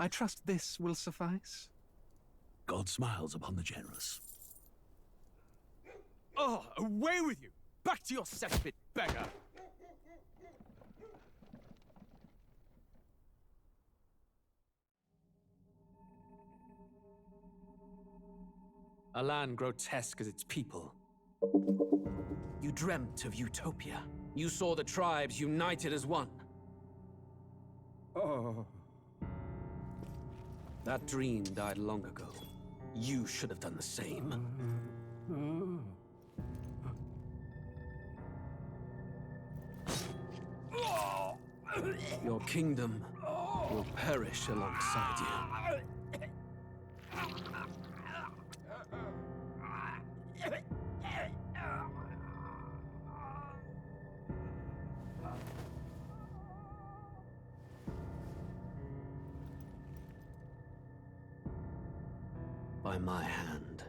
I trust this will suffice. God smiles upon the generous. Oh, away with you! Back to your cesspit, beggar! A land grotesque as its people. You dreamt of utopia. You saw the tribes united as one. Oh. That dream died long ago. You should have done the same. Your kingdom will perish alongside you. By my hand.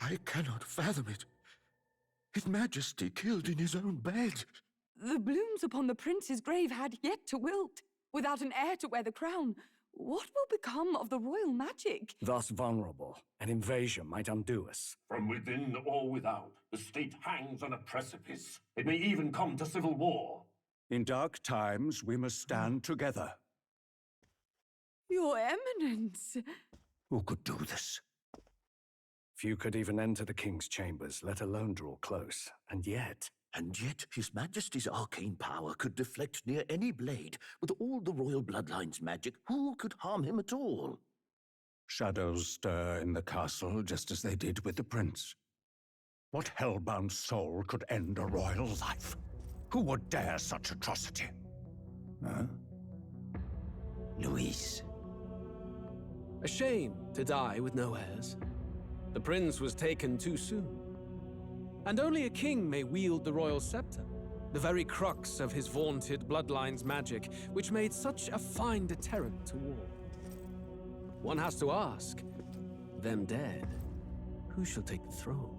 I cannot fathom it. His Majesty killed in his own bed. The blooms upon the prince's grave had yet to wilt. Without an heir to wear the crown, what will become of the royal magic? Thus vulnerable, an invasion might undo us. From within or without, the state hangs on a precipice. It may even come to civil war. In dark times, we must stand together. Your Eminence! Who could do this? Few could even enter the king's chambers, let alone draw close. And yet His Majesty's arcane power could deflect near any blade. With all the royal bloodline's magic, who could harm him at all? shadows stir in the castle just as they did with the prince. What hellbound soul could end a royal life? Who would dare such atrocity? Huh? Luis. A shame to die with no heirs. The prince was taken too soon. And only a king may wield the royal scepter, the very crux of his vaunted bloodline's magic, which made such a fine deterrent to war. One has to ask, them dead, who shall take the throne?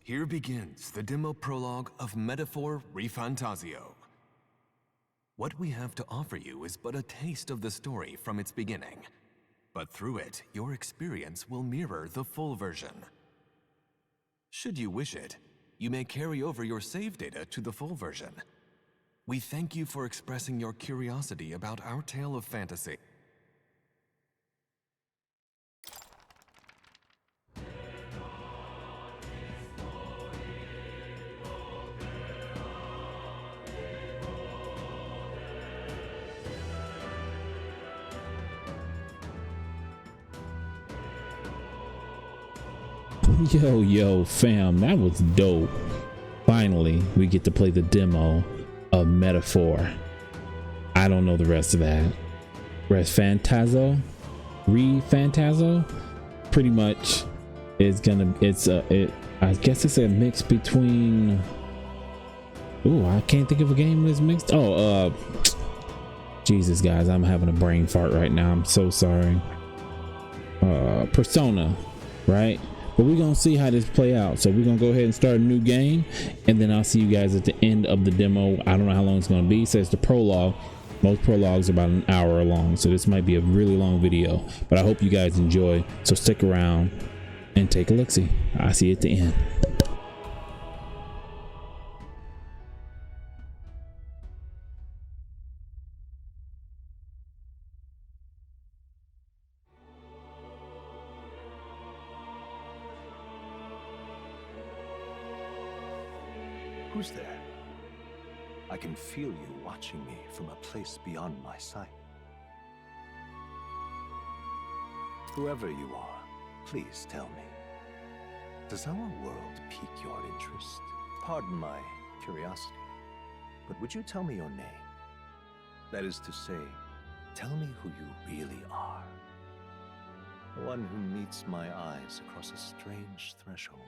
Here begins the demo prologue of Metaphor ReFantazio. What we have to offer you is but a taste of the story from its beginning, but through it, your experience will mirror the full version. Should you wish it, you may carry over your save data to the full version. We thank you for expressing your curiosity about our tale of fantasy. Yo, fam, that was dope. Finally, we get to play the demo of Metaphor. I don't know the rest of that. ReFantazio? Pretty much is gonna, I guess it's a mix between, ooh, I can't think of a game that's mixed. Oh, Jesus, guys, I'm having a brain fart right now. I'm so sorry. Persona, right? But we're gonna see how this play out. So we're gonna go ahead and start a new game, and then I'll see you guys at the end of the demo. I don't know how long it's gonna be. It says the prologue. Most prologues are about an hour long, so this might be a really long video, but I hope you guys enjoy. So stick around and take a look-see. I'll see you at the end. Who's there? I can feel you watching me from a place beyond my sight. Whoever you are, please tell me. Does our world pique your interest? Pardon my curiosity, but would you tell me your name? That is to say, tell me who you really are. The one who meets my eyes across a strange threshold.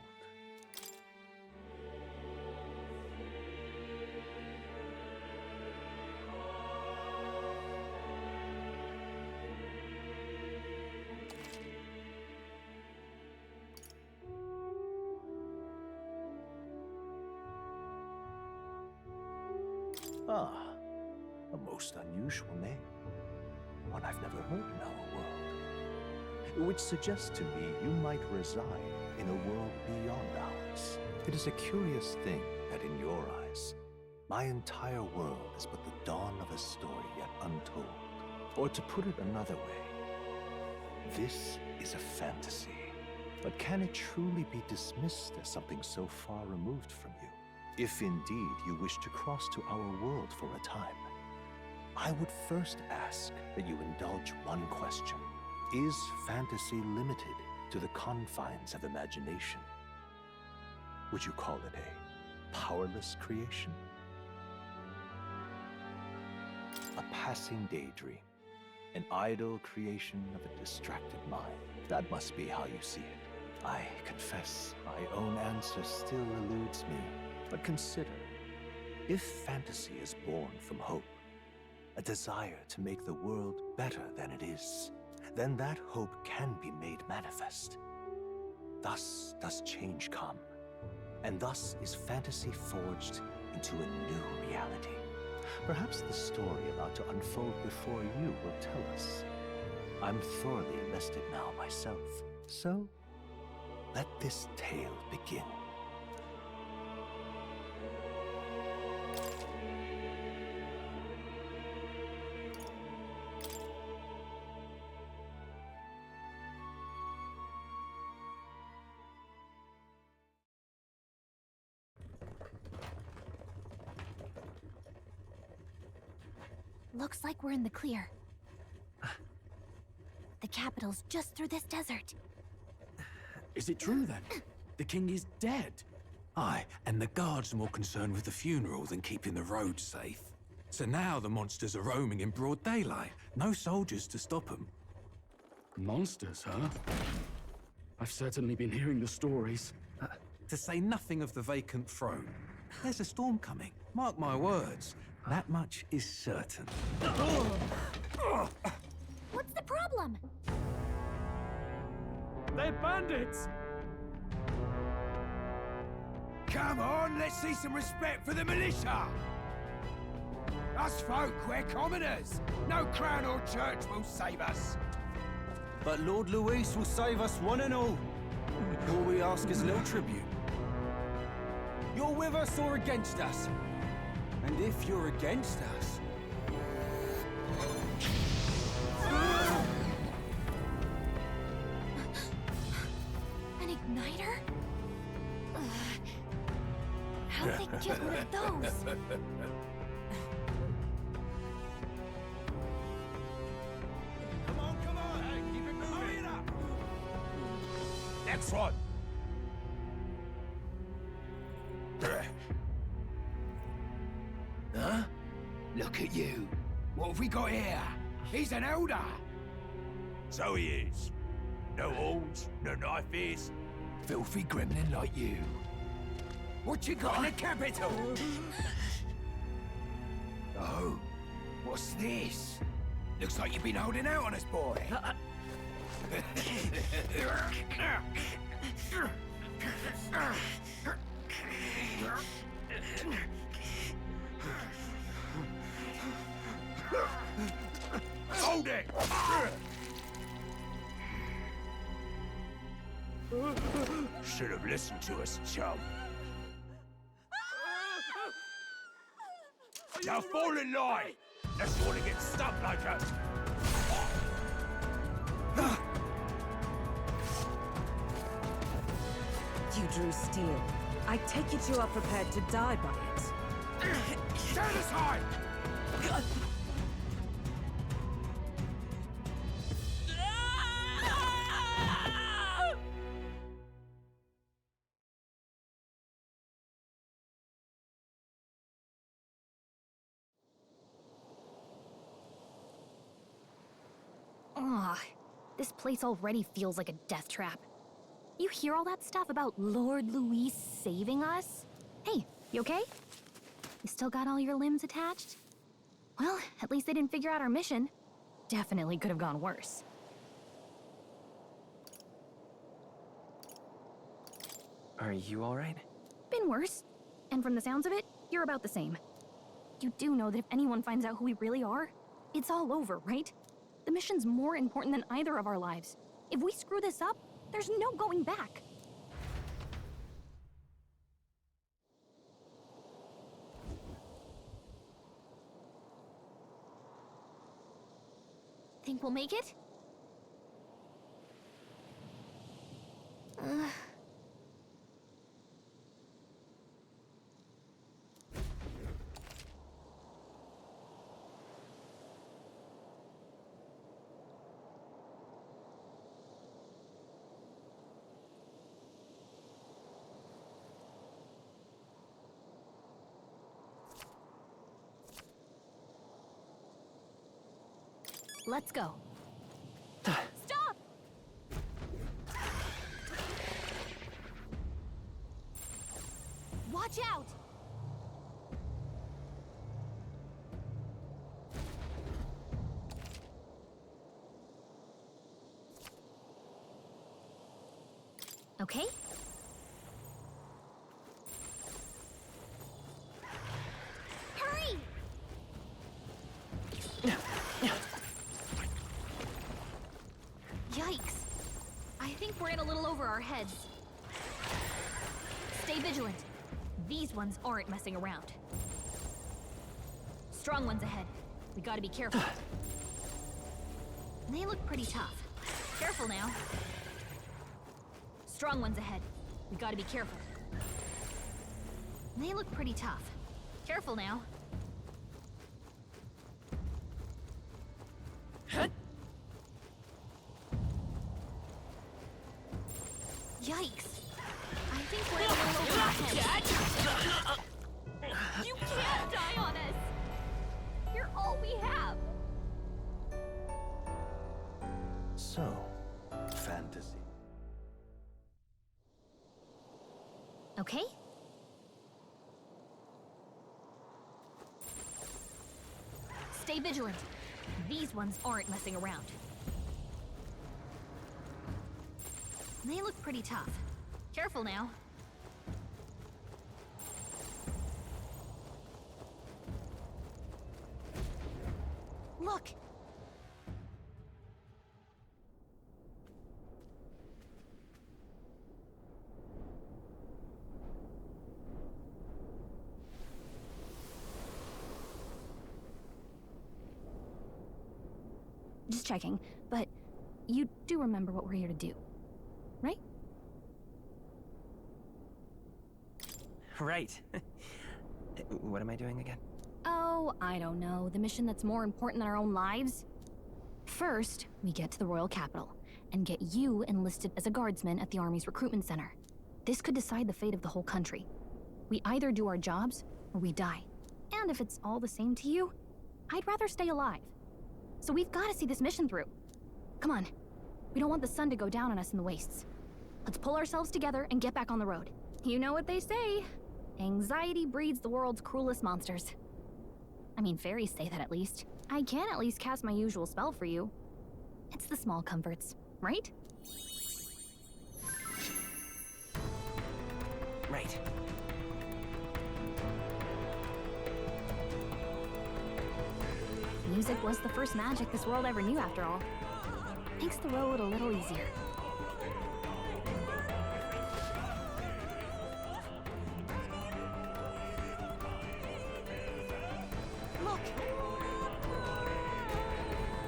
Ah, a most unusual name. One I've never heard in our world. Which suggests to me you might reside in a world beyond ours. It is a curious thing that in your eyes, my entire world is but the dawn of a story yet untold. Or to put it another way, this is a fantasy. But can it truly be dismissed as something so far removed from you? If indeed you wish to cross to our world for a time, I would first ask that you indulge one question. Is fantasy limited to the confines of imagination? Would you call it a powerless creation? A passing daydream, an idle creation of a distracted mind. That must be how you see it. I confess, my own answer still eludes me. But consider, if fantasy is born from hope, a desire to make the world better than it is, then that hope can be made manifest. Thus does change come, and thus is fantasy forged into a new reality. Perhaps the story about to unfold before you will tell us. I'm thoroughly invested now myself, so let this tale begin. Looks like we're in the clear. The capital's just through this desert. Is it true then? The king is dead? Aye, and the guards are more concerned with the funeral than keeping the roads safe. So now the monsters are roaming in broad daylight. No soldiers to stop them. Monsters, huh? I've certainly been hearing the stories. To say nothing of the vacant throne. There's a storm coming, mark my words. That much is certain. What's the problem? They're bandits! Come on, let's see some respect for the militia! Us folk, we're commoners. No crown or church will save us. But Lord Luis will save us one and all. All we ask is a little tribute. You're with us or against us? And if you're against us... An igniter? How'd they get rid of those? Come on, hey, keep it moving up! Next one! Huh? Look at you. What have we got here? He's an elder. So he is. No horns, no knife ears. Filthy gremlin like you. What you got in the capital? Oh, what's this? Looks like you've been holding out on us, boy. Hold it! Should have listened to us, chum. Now fall in line! Unless you want to get stuck like us. You drew steel. I take it you are prepared to die by it. Stand aside! Ugh, this place already feels like a death trap. You hear all that stuff about Lord Luis saving us? Hey, you okay? You still got all your limbs attached? Well, at least they didn't figure out our mission. Definitely could have gone worse. Are you alright? Been worse. And from the sounds of it, you're about the same. You do know that if anyone finds out who we really are, it's all over, right? The mission's more important than either of our lives. If we screw this up, there's no going back. Think we'll make it? Let's go. Stop! Watch out! Okay. Hurry! Yikes. I think we're in a little over our heads. Stay vigilant. These ones aren't messing around. Strong ones ahead. We gotta be careful. They look pretty tough. Careful now. Strong ones ahead. We gotta be careful. They look pretty tough. Careful now. Yikes. I think we're in a little over our heads. You can't die on us! You're all we have! So, fantasy. Okay? Stay vigilant. These ones aren't messing around. They look pretty tough. Careful now. Look! Just checking, but you do remember what we're here to do, right? Right. What am I doing again? Oh, I don't know. The mission that's more important than our own lives? First, we get to the royal capital and get you enlisted as a guardsman at the army's recruitment center. This could decide the fate of the whole country. We either do our jobs or we die. And if it's all the same to you, I'd rather stay alive. So we've got to see this mission through. Come on. We don't want the sun to go down on us in the wastes. Let's pull ourselves together and get back on the road. You know what they say. Anxiety breeds the world's cruelest monsters. I mean, fairies say that at least. I can at least cast my usual spell for you. It's the small comforts, right? Right. Music was the first magic this world ever knew, after all. Makes the road a little easier. Look!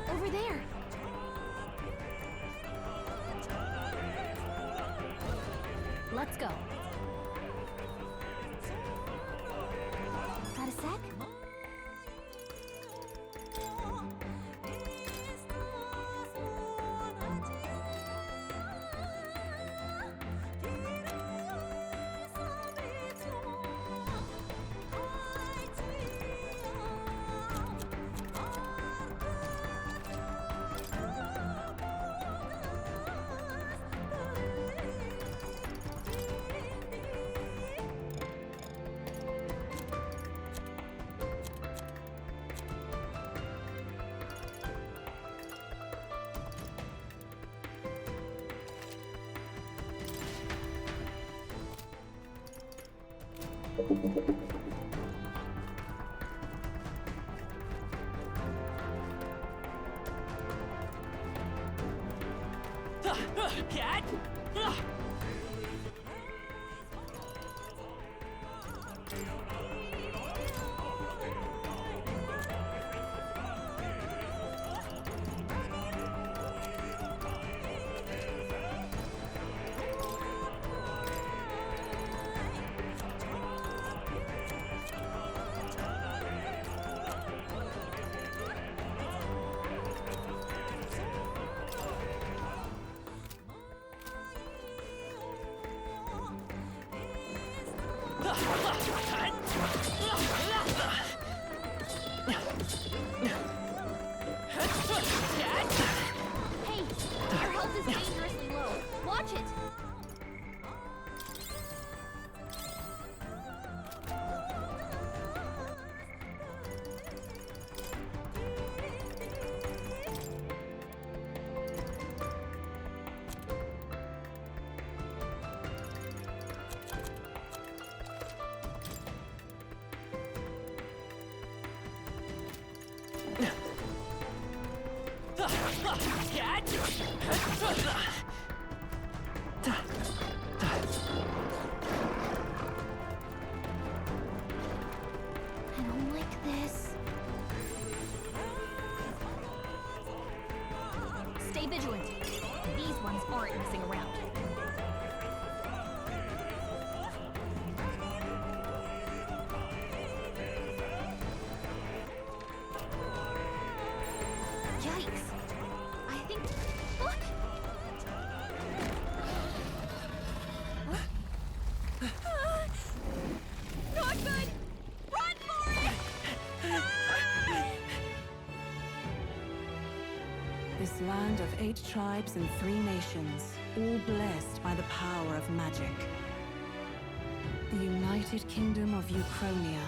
Over there! Let's go. Got a sec? Hey, your health is dangerously low. Watch it. I don't like this. Stay vigilant. These ones aren't messing around. Yikes. I think... Look! Not good! Run for it! This land of 8 tribes and 3 nations, all blessed by the power of magic. The United Kingdom of Uchronia.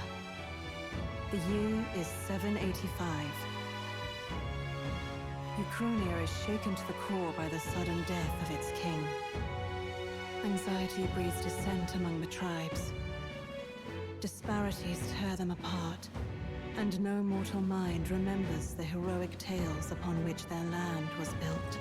The year is 785. Uchronia is shaken to the core by the sudden death of its king. Anxiety breeds dissent among the tribes. Disparities tear them apart, and no mortal mind remembers the heroic tales upon which their land was built.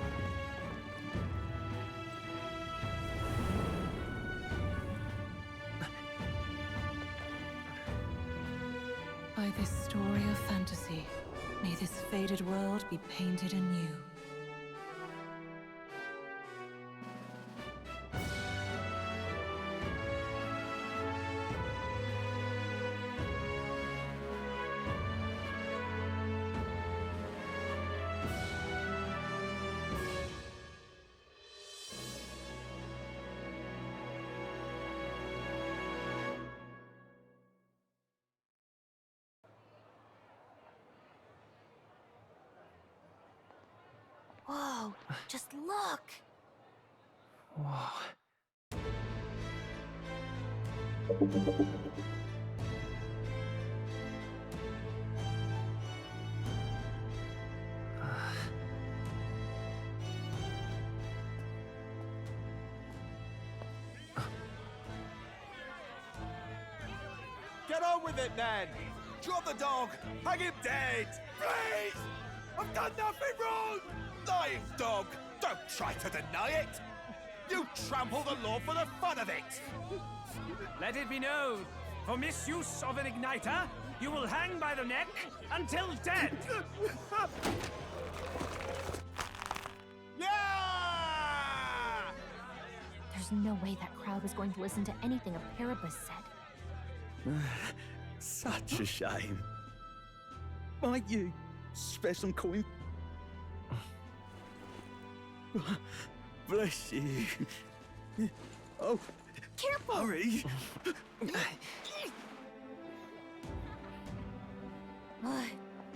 By this story of fantasy, may this faded world be painted anew. Whoa, just look! Whoa. Get on with it, then! Drop the dog! Hang him dead! Please! I've done nothing wrong! Lying dog! Don't try to deny it! You trample the law for the fun of it! Let it be known, for misuse of an igniter, you will hang by the neck until dead! Yeah! There's no way that crowd was going to listen to anything a Paribus said. Such a shame. Might you spare some coin? Bless you. Oh, careful! Hurry!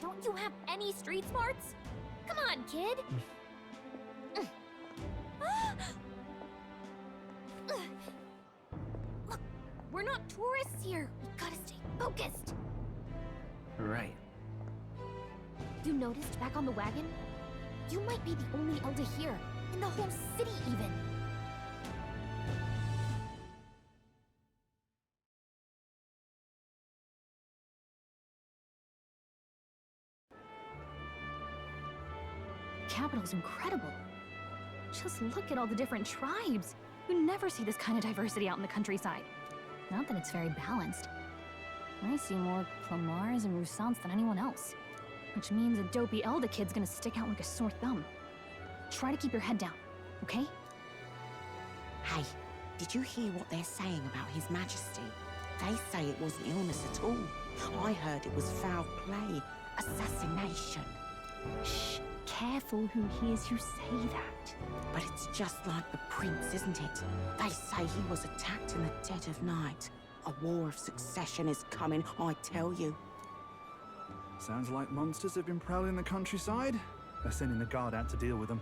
Don't you have any street smarts? Come on, kid! Look, we're not tourists here. We gotta stay focused. Right. You noticed back on the wagon? You might be the only elder here, in the whole city even. Capital's incredible. Just look at all the different tribes. You never see this kind of diversity out in the countryside. Not that it's very balanced. I see more Clamars and Roussants than anyone else. Which means a dopey Elda kid's gonna stick out like a sore thumb. Try to keep your head down, okay? Hey, did you hear what they're saying about His Majesty? They say it wasn't illness at all. I heard it was foul play, assassination. Shh, careful who hears you say that. But it's just like the prince, isn't it? They say he was attacked in the dead of night. A war of succession is coming, I tell you. Sounds like monsters have been prowling the countryside. They're sending the guard out to deal with them.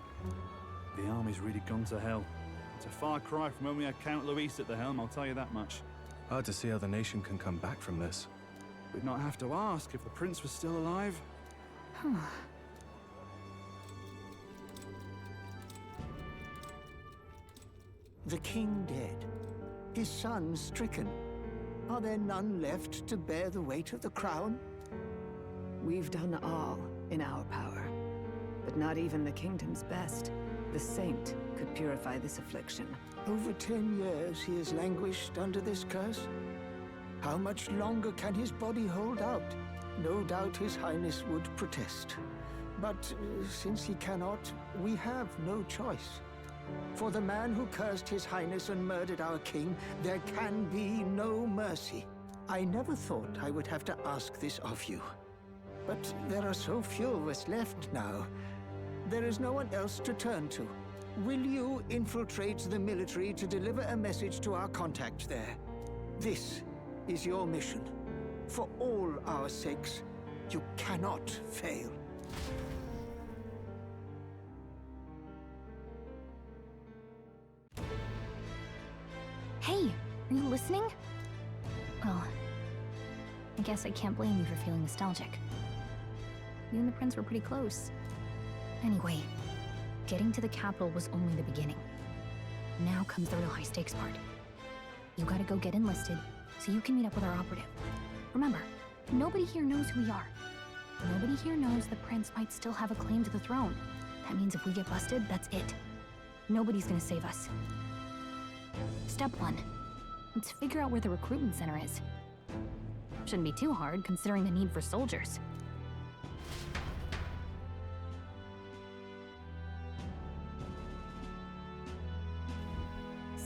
The army's really gone to hell. It's a far cry from when we had Count Luis at the helm, I'll tell you that much. Hard to see how the nation can come back from this. We'd not have to ask if the prince was still alive. The king dead, his son stricken. Are there none left to bear the weight of the crown? We've done all in our power, but not even the kingdom's best, the saint, could purify this affliction. Over 10 years he has languished under this curse. How much longer can his body hold out? No doubt His Highness would protest. But since he cannot, we have no choice. For the man who cursed His Highness and murdered our king, there can be no mercy. I never thought I would have to ask this of you. But there are so few of us left now. There is no one else to turn to. Will you infiltrate the military to deliver a message to our contact there? This is your mission. For all our sakes, you cannot fail. Hey, are you listening? Well, I guess I can't blame you for feeling nostalgic. You and the prince were pretty close. Anyway, getting to the capital was only the beginning. Now comes the real high-stakes part. You gotta go get enlisted, so you can meet up with our operative. Remember, nobody here knows who we are. Nobody here knows the prince might still have a claim to the throne. That means if we get busted, that's it. Nobody's gonna save us. Step 1. Let's figure out where the recruitment center is. Shouldn't be too hard, considering the need for soldiers.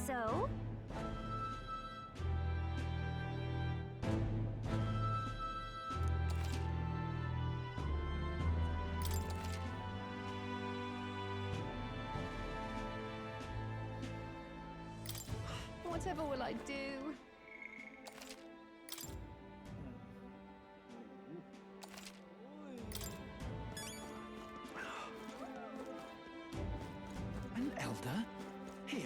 So? Whatever will I do? An elder? Here?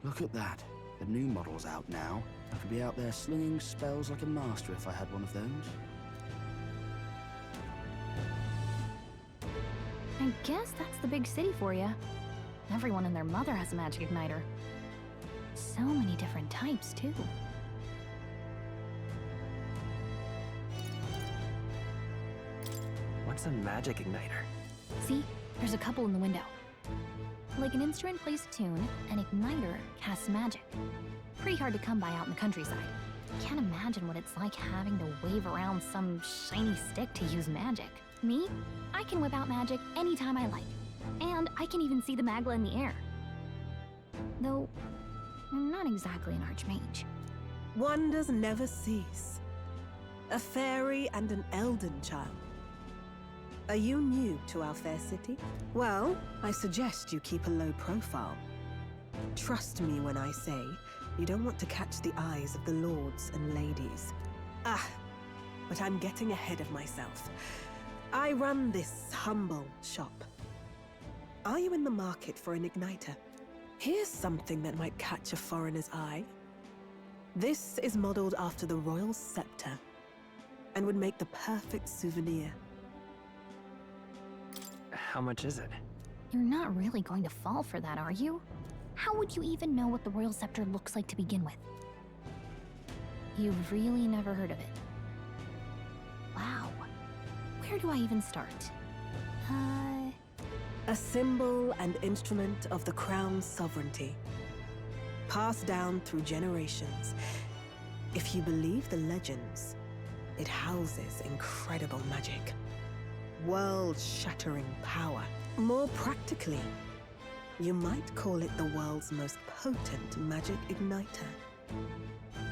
Look at that. The new model's out now. I could be out there slinging spells like a master if I had one of those. I guess that's the big city for you. Everyone and their mother has a magic igniter. So many different types, too. What's a magic igniter? See? There's a couple in the window. Like an instrument plays a tune, an igniter casts magic. Pretty hard to come by out in the countryside. Can't imagine what it's like having to wave around some shiny stick to use magic. Me? I can whip out magic anytime I like. And I can even see the Magla in the air. Though, I'm not exactly an archmage. Wonders never cease. A fairy and an Elden child. Are you new to our fair city? Well, I suggest you keep a low profile. Trust me when I say you don't want to catch the eyes of the lords and ladies. But I'm getting ahead of myself. I run this humble shop. Are you in the market for an igniter? Here's something that might catch a foreigner's eye. This is modeled after the royal scepter and would make the perfect souvenir. How much is it? You're not really going to fall for that, are you? How would you even know what the royal scepter looks like to begin with? You've really never heard of it. Wow. Where do I even start? A symbol and instrument of the crown's sovereignty, passed down through generations. If you believe the legends, it houses incredible magic, world-shattering power. More practically, you might call it the world's most potent magic igniter.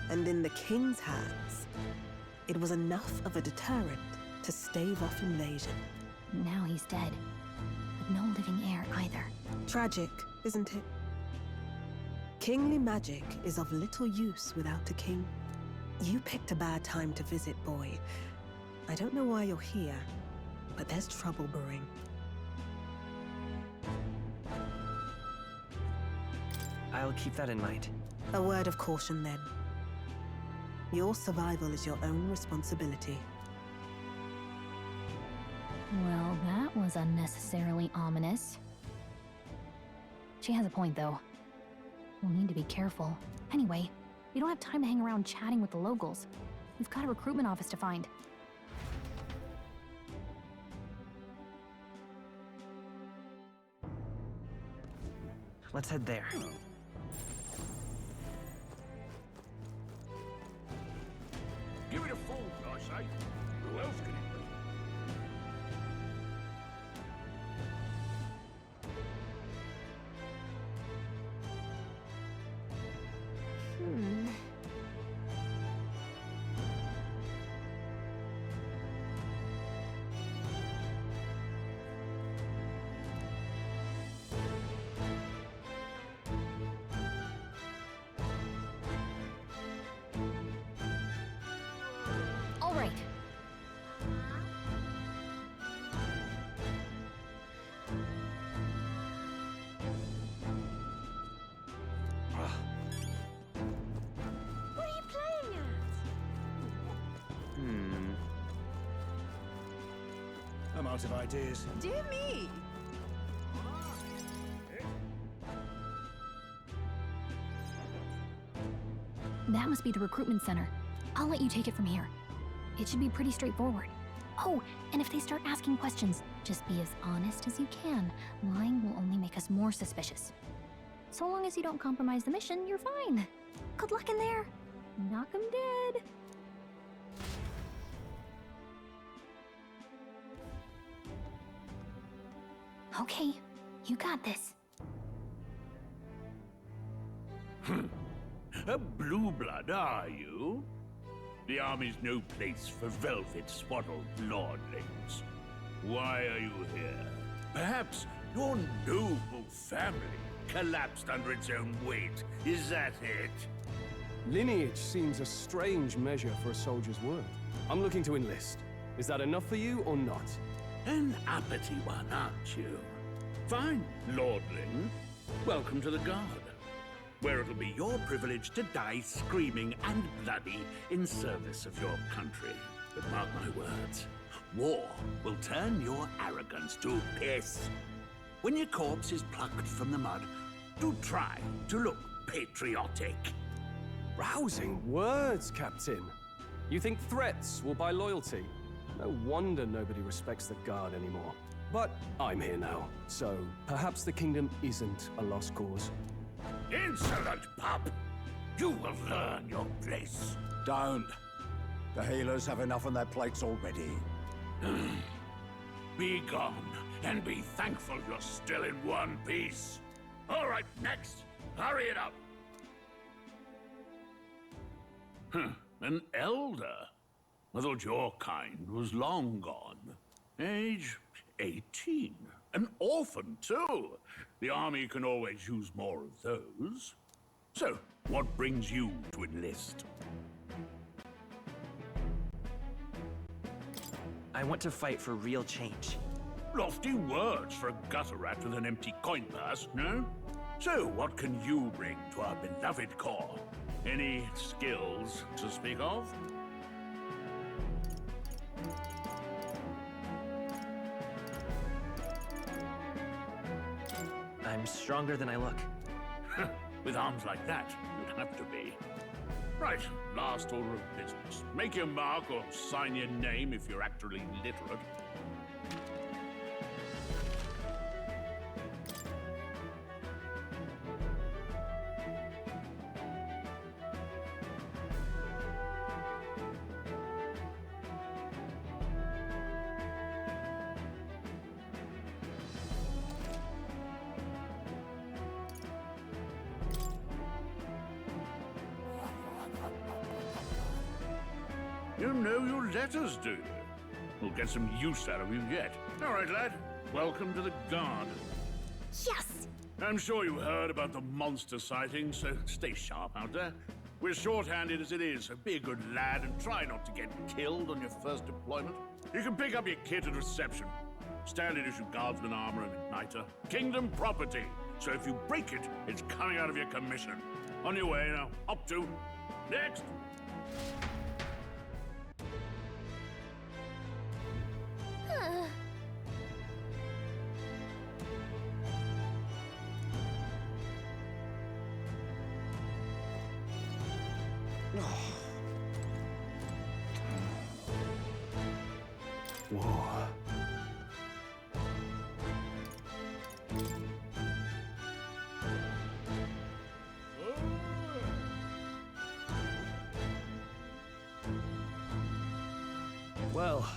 And in the king's hands, it was enough of a deterrent to stave off invasion. Now he's dead, but no living heir either. Tragic, isn't it? Kingly magic is of little use without a king. You picked a bad time to visit, boy. I don't know why you're here, but there's trouble brewing. I'll keep that in mind. A word of caution, then. Your survival is your own responsibility. Well, that was unnecessarily ominous. She has a point, though. We'll need to be careful. Anyway, we don't have time to hang around chatting with the locals. We've got a recruitment office to find. Let's head there. Give it a fool, I say. Who else can it be? All right. What are you playing at? I'm out of ideas. Dear me! That must be the recruitment center. I'll let you take it from here. It should be pretty straightforward. Oh, and if they start asking questions, just be as honest as you can. Lying will only make us more suspicious. So long as you don't compromise the mission, you're fine. Good luck in there. Knock 'em dead. Okay, you got this. A blue blood, are you? The army's no place for velvet-swaddled lordlings. Why are you here? Perhaps your noble family collapsed under its own weight. Is that it? Lineage seems a strange measure for a soldier's worth. I'm looking to enlist. Is that enough for you or not? An uppity one, aren't you? Fine, lordling. Welcome to the Guard, where it'll be your privilege to die screaming and bloody in service of your country. But mark my words, war will turn your arrogance to piss. When your corpse is plucked from the mud, do try to look patriotic. Rousing words, Captain. You think threats will buy loyalty? No wonder nobody respects the Guard anymore. But I'm here now, so perhaps the kingdom isn't a lost cause. Insolent pup! You will learn your place. Don't. The healers have enough on their plates already. Be gone, and be thankful you're still in one piece. All right, next. Hurry it up. An elder? I thought your kind was long gone. Age 18. An orphan, too. The army can always use more of those. So, what brings you to enlist? I want to fight for real change. Lofty words for a gutter rat with an empty coin purse, no? So, what can you bring to our beloved corps? Any skills to speak of? I'm stronger than I look. With arms like that, you'd have to be. Right, last order of business. Make your mark or sign your name if you're actually literate. You know your letters, do you? We'll get some use out of you yet. All right, lad. Welcome to the Guard. Yes! I'm sure you heard about the monster sighting, so stay sharp out there. We're short-handed as it is, so be a good lad and try not to get killed on your first deployment. You can pick up your kit at reception. Standard issue guardsman armor and igniter. Kingdom property. So if you break it, it's coming out of your commission. On your way now. Up to. Next. Whoa. Well.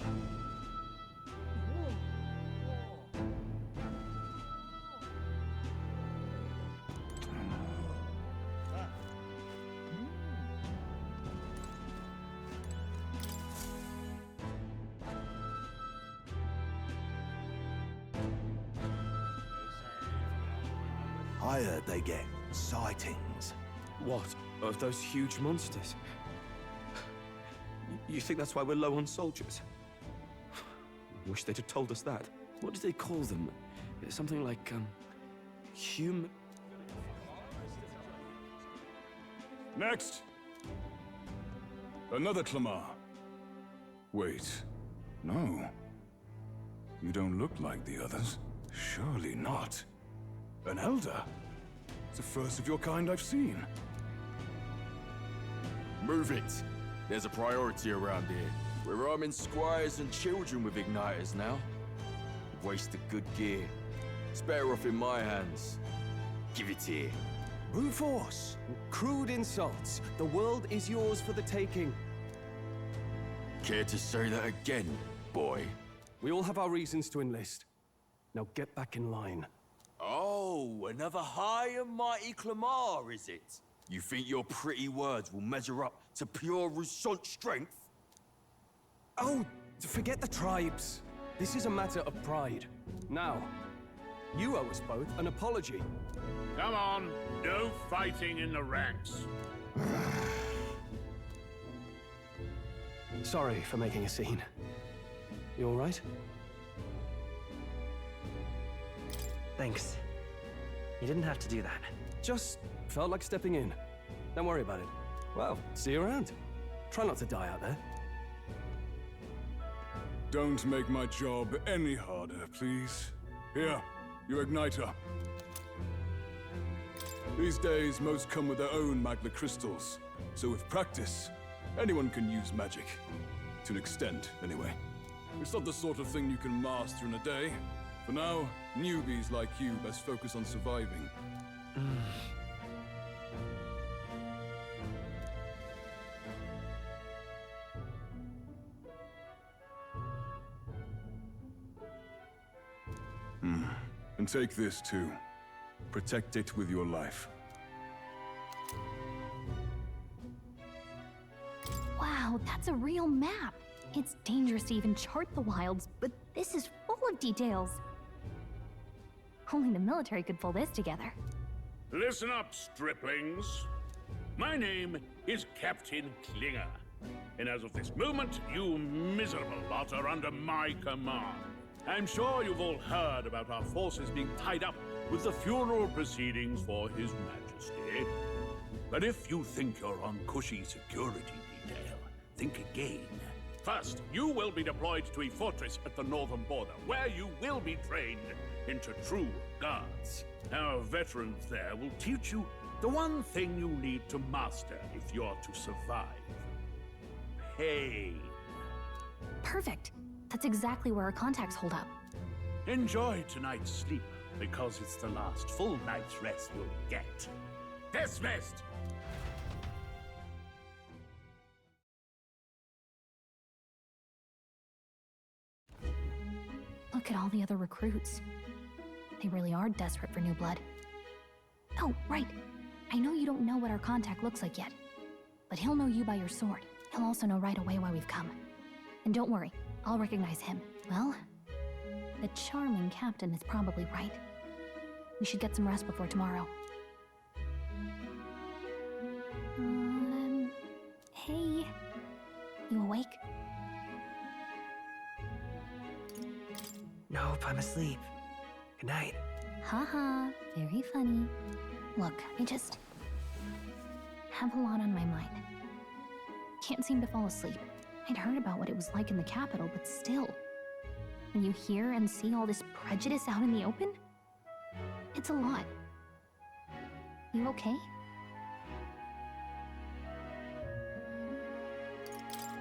I heard they get sightings. What? Of those huge monsters? You think that's why we're low on soldiers? Wish they'd have told us that. What did they call them? Something like, human... Next! Another Clamar. Wait, no. You don't look like the others. Surely not. An elder? It's the first of your kind I've seen. Move it. There's a priority around here. We're arming squires and children with igniters now. Waste of good gear. It's better off in my hands. Give it here. Brute force! Crude insults. The world is yours for the taking. Care to say that again, boy? We all have our reasons to enlist. Now get back in line. Oh, another high and mighty Clamar, is it? You think your pretty words will measure up to pure Rousseau strength? Oh, forget the tribes. This is a matter of pride. Now, you owe us both an apology. Come on, no fighting in the ranks. Sorry for making a scene. You all right? Thanks. You didn't have to do that. Just felt like stepping in. Don't worry about it. Well, see you around. Try not to die out there. Don't make my job any harder, please. Here, your igniter. These days, most come with their own magna crystals. So with practice, anyone can use magic. To an extent, anyway. It's not the sort of thing you can master in a day. For now, newbies like you best focus on surviving. And take this too. Protect it with your life. Wow, that's a real map. It's dangerous to even chart the wilds, but this is full of details. Only the military could pull this together. Listen up, striplings. My name is Captain Klinger. And as of this moment, you miserable lot are under my command. I'm sure you've all heard about our forces being tied up with the funeral proceedings for His Majesty. But if you think you're on cushy security detail, think again. First, you will be deployed to a fortress at the northern border, where you will be trained into true guards. Our veterans there will teach you the one thing you need to master if you're to survive. Pain. Perfect. That's exactly where our contacts hold up. Enjoy tonight's sleep, because it's the last full night's rest you'll get. Dismissed! Look at all the other recruits. They really are desperate for new blood. Oh, right. I know you don't know what our contact looks like yet, but he'll know you by your sword. He'll also know right away why we've come. And don't worry, I'll recognize him. Well, the charming captain is probably right. We should get some rest before tomorrow. Hey. You awake? Nope, I'm asleep. Good night. Haha, very funny. Look, I just have a lot on my mind. Can't seem to fall asleep. I'd heard about what it was like in the capital, but still. When you hear and see all this prejudice out in the open, it's a lot. You okay?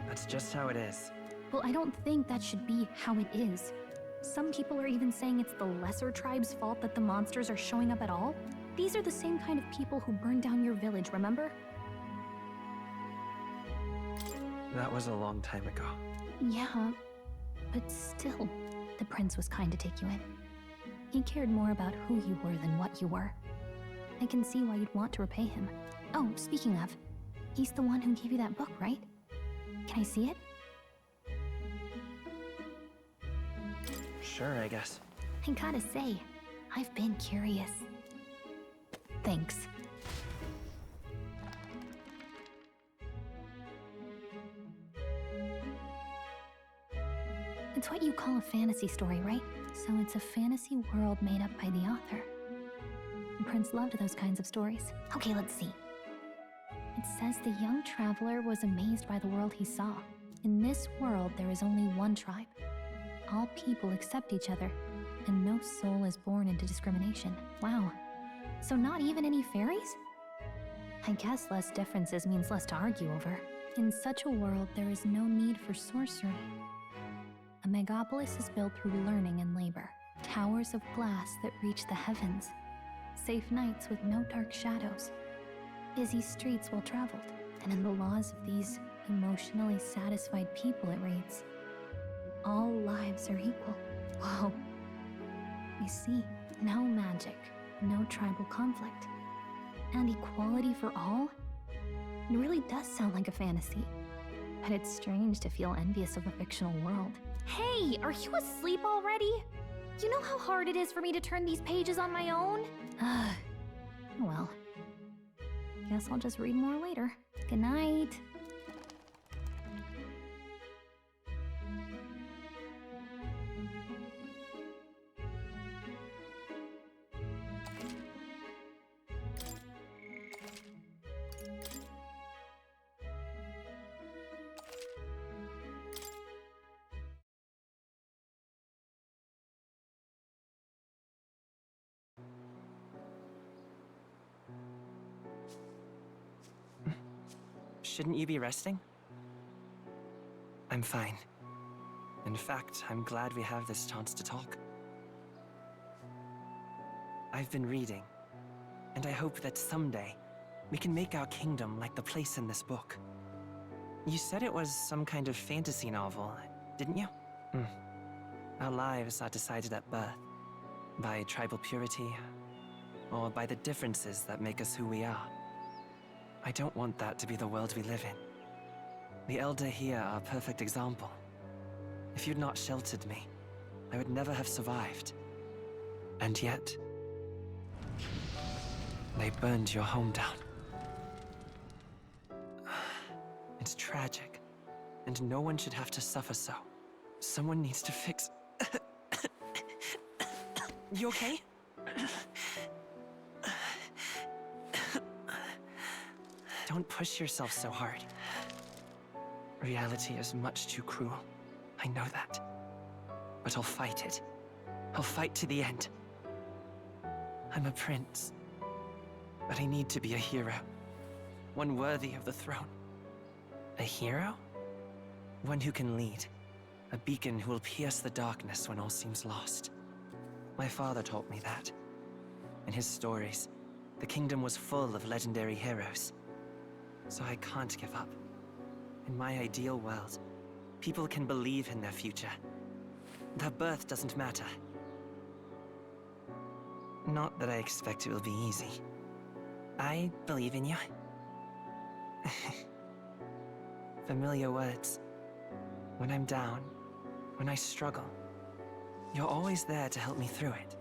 That's just how it is. Well, I don't think that should be how it is. Some people are even saying it's the lesser tribe's fault that the monsters are showing up at all. These are the same kind of people who burned down your village, remember? That was a long time ago. Yeah, but still, the prince was kind to take you in. He cared more about who you were than what you were. I can see why you'd want to repay him. Oh, speaking of, he's the one who gave you that book, right? Can I see it? Sure, I guess. I gotta say, I've been curious. Thanks. It's what you call a fantasy story, right? So it's a fantasy world made up by the author. The prince loved those kinds of stories. Okay, let's see. It says the young traveler was amazed by the world he saw. In this world, there is only one tribe. All people accept each other, and no soul is born into discrimination. Wow. So not even any fairies? I guess less differences means less to argue over. In such a world, there is no need for sorcery. A megapolis is built through learning and labor. Towers of glass that reach the heavens. Safe nights with no dark shadows. Busy streets well traveled. And in the laws of these emotionally satisfied people, it reads, all lives are equal. Whoa. You see, no magic, no tribal conflict, and equality for all? It really does sound like a fantasy. But it's strange to feel envious of a fictional world. Hey, are you asleep already? You know how hard it is for me to turn these pages on my own? Well, guess I'll just read more later. Good night. Shouldn't you be resting? I'm fine. In fact, I'm glad we have this chance to talk. I've been reading, and I hope that someday we can make our kingdom like the place in this book. You said it was some kind of fantasy novel, didn't you? Our lives are decided at birth, by tribal purity, or by the differences that make us who we are. I don't want that to be the world we live in. The Elder here are a perfect example. If you'd not sheltered me, I would never have survived. And yet, they burned your home down. It's tragic, and no one should have to suffer so. Someone needs to fix... You okay? Don't push yourself so hard. Reality is much too cruel. I know that. But I'll fight it. I'll fight to the end. I'm a prince. But I need to be a hero. One worthy of the throne. A hero? One who can lead. A beacon who will pierce the darkness when all seems lost. My father taught me that. In his stories, the kingdom was full of legendary heroes. So I can't give up. In my ideal world, people can believe in their future. Their birth doesn't matter. Not that I expect it will be easy. I believe in you. Familiar words. When I'm down, when I struggle, you're always there to help me through it.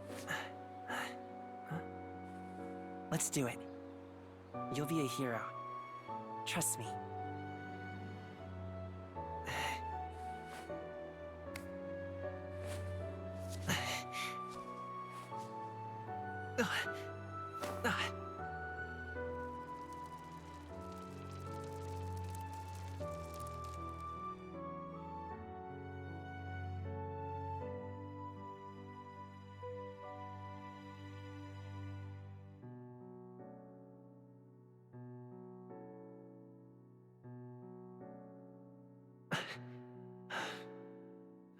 Let's do it. You'll be a hero. Trust me.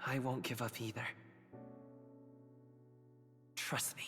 I won't give up either. Trust me.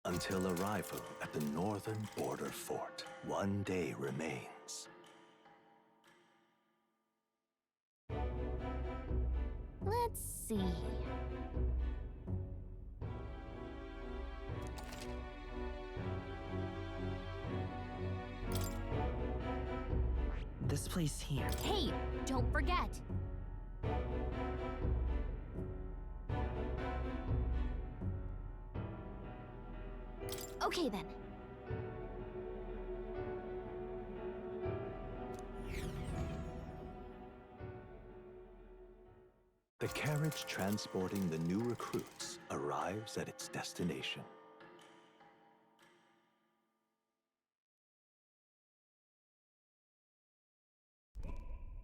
Until arrival at the northern border fort, one day remains. Let's see. This place here. Hey, don't forget. Okay then. The carriage transporting the new recruits arrives at its destination.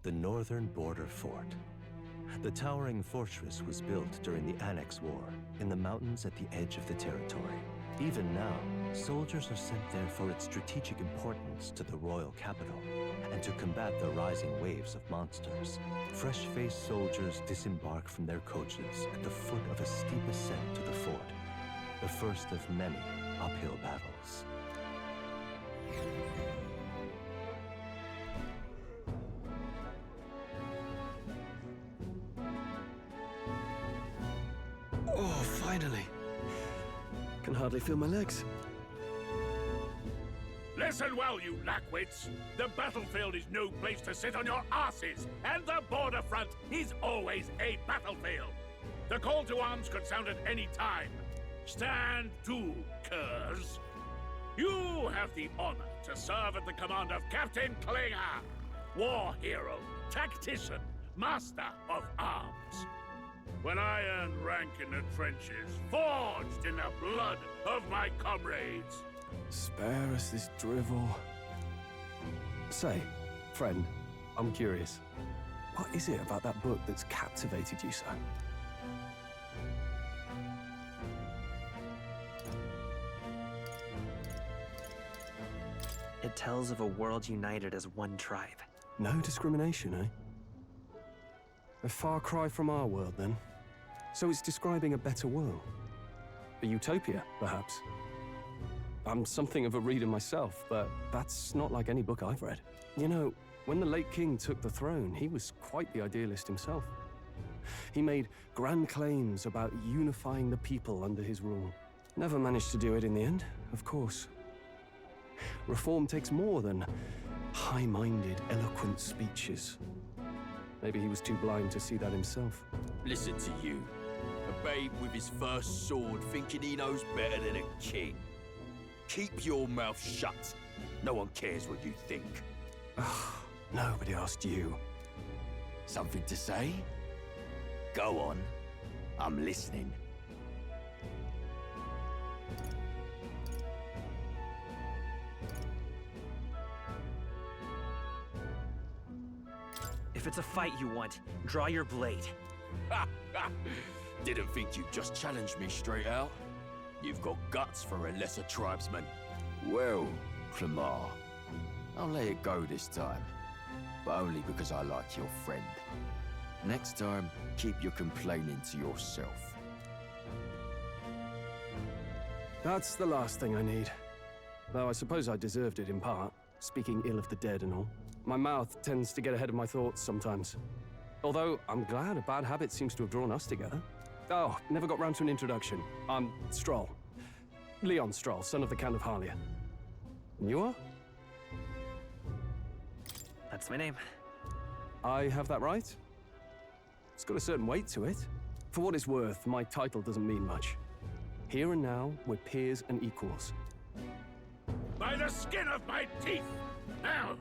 The northern border fort. The towering fortress was built during the Annex War in the mountains at the edge of the territory. Even now, soldiers are sent there for its strategic importance to the royal capital and to combat the rising waves of monsters. Fresh-faced soldiers disembark from their coaches at the foot of a steep ascent to the fort, the first of many uphill battles. Oh, finally. Can hardly feel my legs. Listen well, you lackwits. The battlefield is no place to sit on your asses, and the border front is always a battlefield. The call to arms could sound at any time. Stand to, curs. You have the honor to serve at the command of Captain Klinger, war hero, tactician, master of arms. When I earned rank in the trenches, forged in the blood of my comrades. Spare us this drivel. Say, friend, I'm curious. What is it about that book that's captivated you so? It tells of a world united as one tribe. No discrimination, eh? A far cry from our world, then. So it's describing a better world. A utopia, perhaps. I'm something of a reader myself, but that's not like any book I've read. You know, when the late king took the throne, he was quite the idealist himself. He made grand claims about unifying the people under his rule. Never managed to do it in the end, of course. Reform takes more than high-minded, eloquent speeches. Maybe he was too blind to see that himself. Listen to you. A babe with his first sword thinking he knows better than a king. Keep your mouth shut. No one cares what you think. Nobody asked you. Something to say? Go on. I'm listening. If it's a fight you want, draw your blade. Didn't think you'd just challenge me straight out. You've got guts for a lesser tribesman. Well, Clemar, I'll let it go this time. But only because I like your friend. Next time, keep your complaining to yourself. That's the last thing I need. Though I suppose I deserved it in part, speaking ill of the dead and all. My mouth tends to get ahead of my thoughts sometimes. Although, I'm glad a bad habit seems to have drawn us together. Oh, never got round to an introduction. I'm Stroll. Leon Stroll, son of the Count of Harlia. And you are? That's my name. I have that right? It's got a certain weight to it. For what it's worth, my title doesn't mean much. Here and now, we're peers and equals. By the skin of my teeth! Now,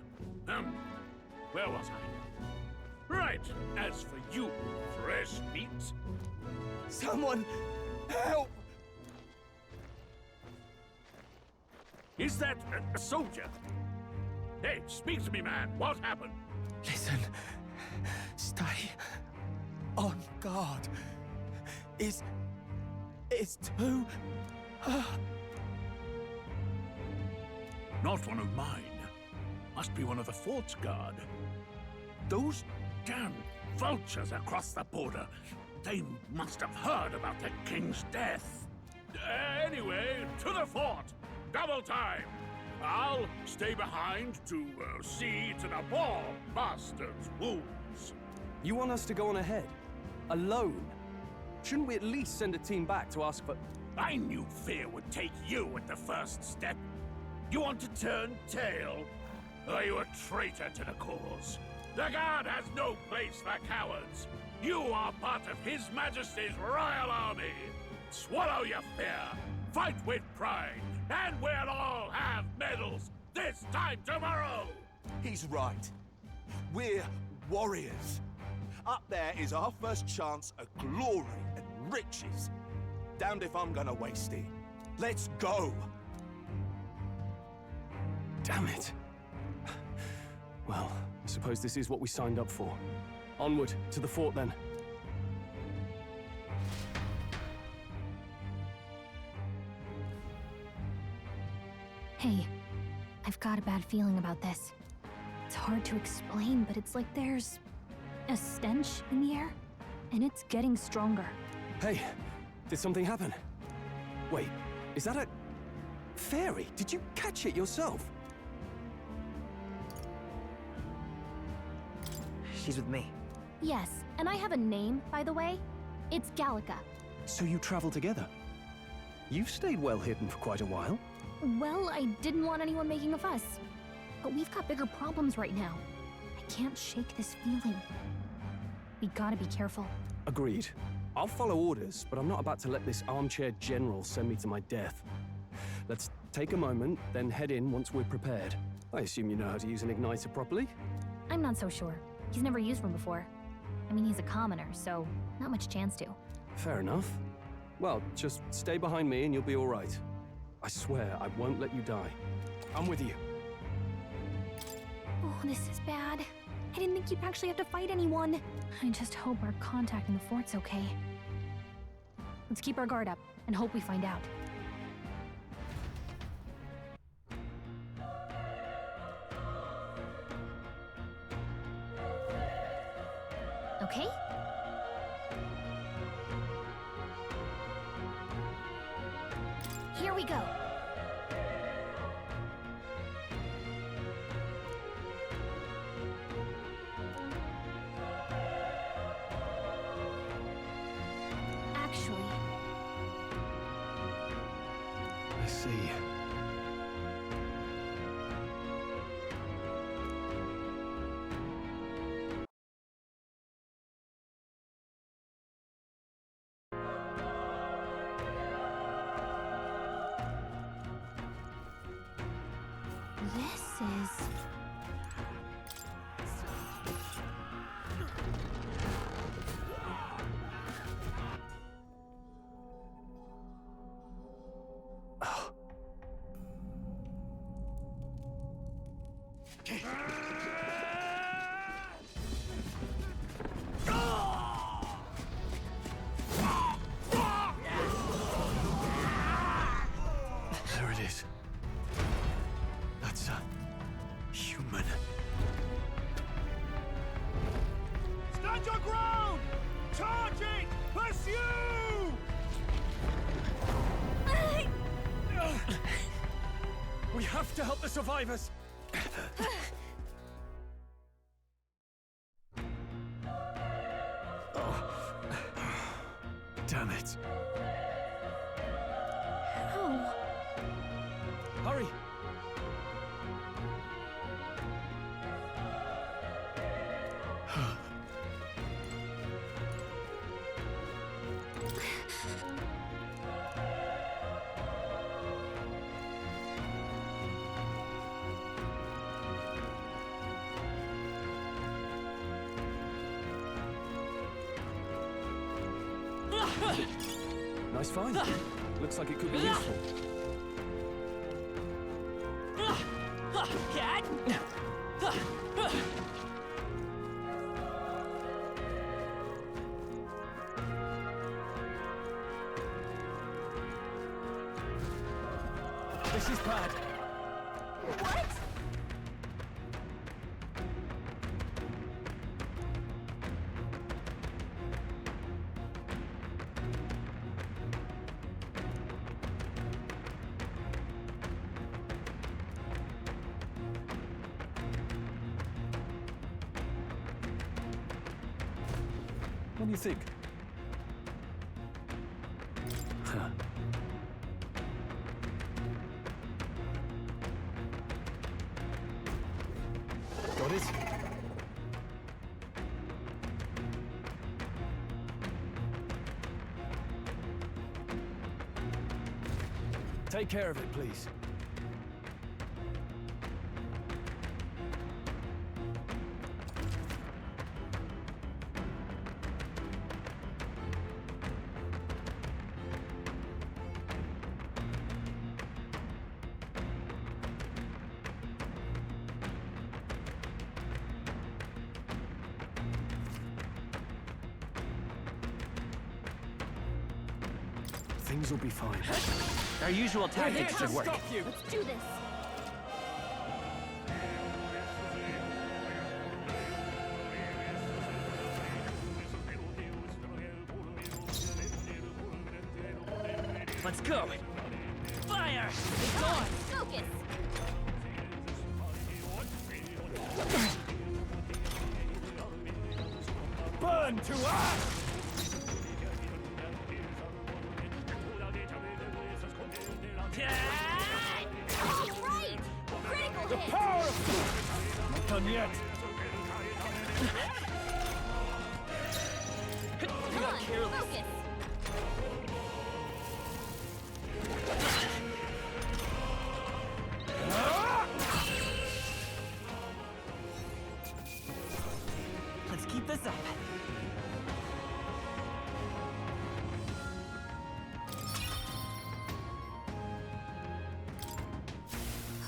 where was I? Right, as for you, fresh meat. Someone, help! Is that a soldier? Hey, speak to me, man. What happened? Listen, stay on guard. It's too... Not one of mine. Must be one of the fort's guard. Those damn vultures across the border. They must have heard about the king's death. Anyway, to the fort. Double time. I'll stay behind to see to the poor bastard's wounds. You want us to go on ahead? Alone? Shouldn't we at least send a team back to ask for... I knew fear would take you at the first step. You want to turn tail? Are you a traitor to the cause? The Guard has no place for cowards. You are part of His Majesty's Royal Army. Swallow your fear. Fight with pride. And we'll all have medals this time tomorrow. He's right. We're warriors. Up there is our first chance at glory and riches. Damned if I'm gonna waste it. Let's go! Damn it. Well, I suppose this is what we signed up for. Onward, to the fort then. Hey, I've got a bad feeling about this. It's hard to explain, but it's like there's a stench in the air, and it's getting stronger. Hey, did something happen? Wait, is that a... fairy? Did you catch it yourself? She's with me. Yes, and I have a name, by the way. It's Gallica. So you travel together? You've stayed well hidden for quite a while. Well, I didn't want anyone making a fuss. But we've got bigger problems right now. I can't shake this feeling. We gotta be careful. Agreed. I'll follow orders, but I'm not about to let this armchair general send me to my death. Let's take a moment, then head in once we're prepared. I assume you know how to use an igniter properly? I'm not so sure. He's never used one before. I mean, he's a commoner, so not much chance to. Fair enough. Well, just stay behind me and you'll be all right. I swear I won't let you die. I'm with you. Oh, this is bad. I didn't think you'd actually have to fight anyone. I just hope our contact in the fort's okay. Let's keep our guard up and hope we find out. Okay? Here we go. Actually, I see. this is... to help the survivors! Damn it. How? Hurry! Nice find. Looks like it could be useful. This is bad. What? What do you think? Huh. Got it? Take care of it, please. Things will be fine. Our usual tactics should work. Let's do this. Let's go! Fire! It's on! Focus. Burn to ash! All right. Critical The hit. power of... Not done yet. Come on. Focus. Let's keep this up.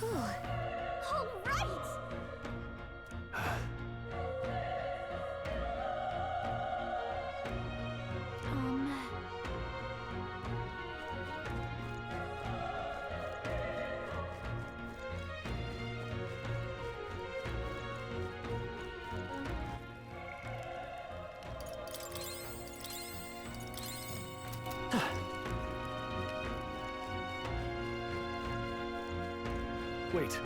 All right. Wait.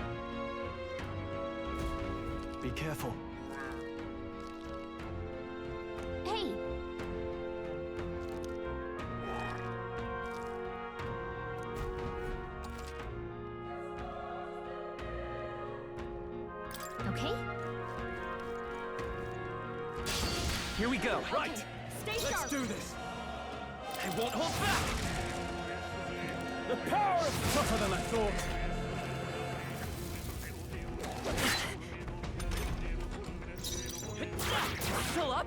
Be careful. Hey. Okay. Here we go. Right. Stay Let's sharp. do this. I won't hold back! The power is tougher than I thought. Still up?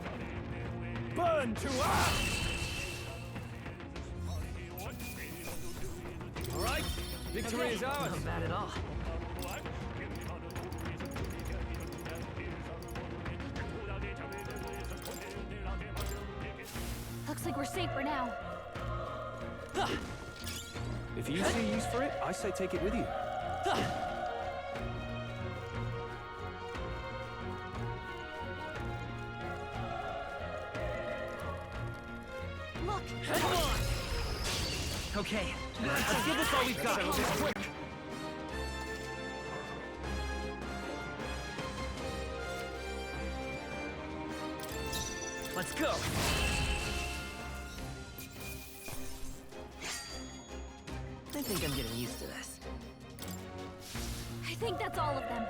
Burn to ash! All right, victory is ours. Not bad at all. Looks like we're safe for now. If you see use for it, I say take it with you. Look. Come on! Okay, let's give this all we've got. Settle this quick. Let's go! I think I'm getting used to this. I think that's all of them.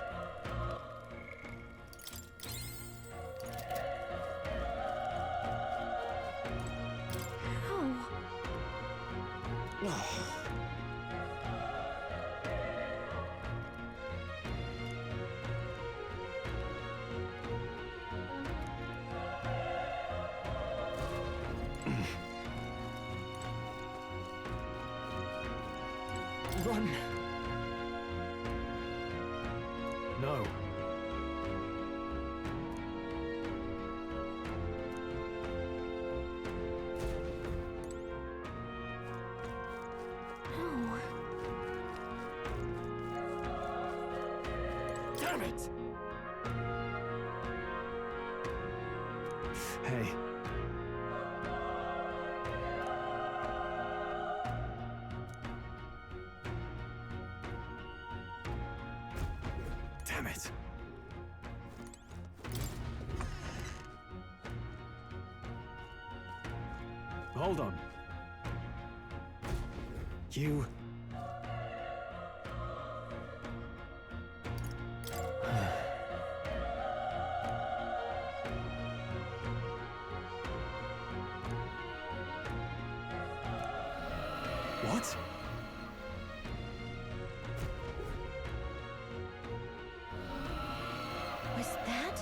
Run! No. Damn it! Hey. Damn it. Hold on. You... What? Was that?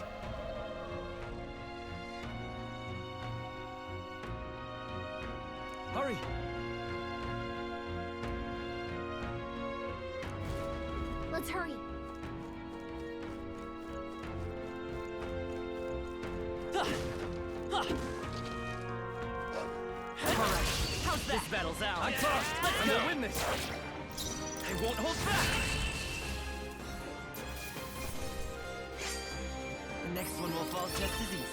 Hurry! Let's hurry. Alright, how's that? This battle's out. I'm tossed. Let's go. Win this. I won't hold back. The next one will fall just as easy.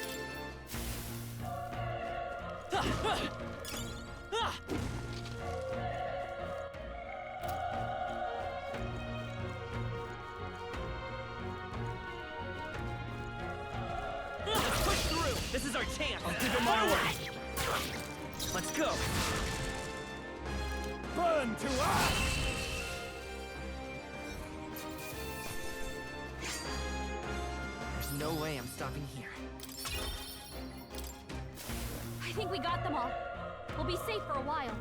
Let's push through. This is our chance. I'll give it my way. Let's go. Burn to ash! There's no way I'm stopping here. I think we got them all. We'll be safe for a while.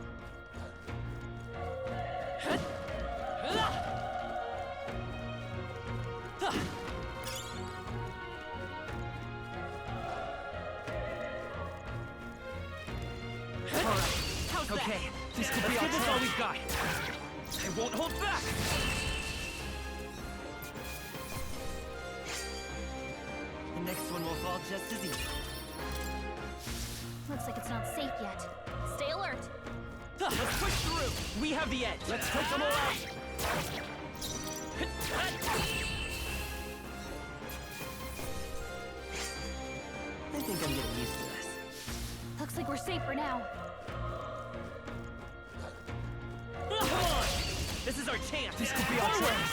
Okay, this could be our chance. All we've got. I won't hold back. The next one will fall just as easy. Looks like it's not safe yet. Stay alert. Let's push through. We have the edge. Let's take them all out. I think I'm getting used to this. Looks like we're safe for now. Come on! This is our chance. This could be our chance.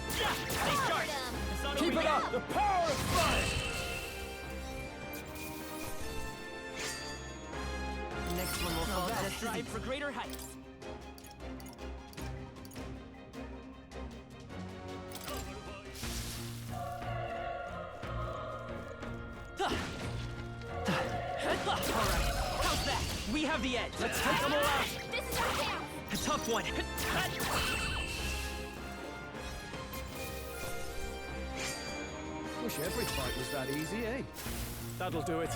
Stay sharp. Keep it up! The power of fire! The next one will fall just strive for greater heights. Alright, how's that? We have the edge. Let's take them all out. This is our chance. A tough one. Wish every fight was that easy, eh? That'll do it.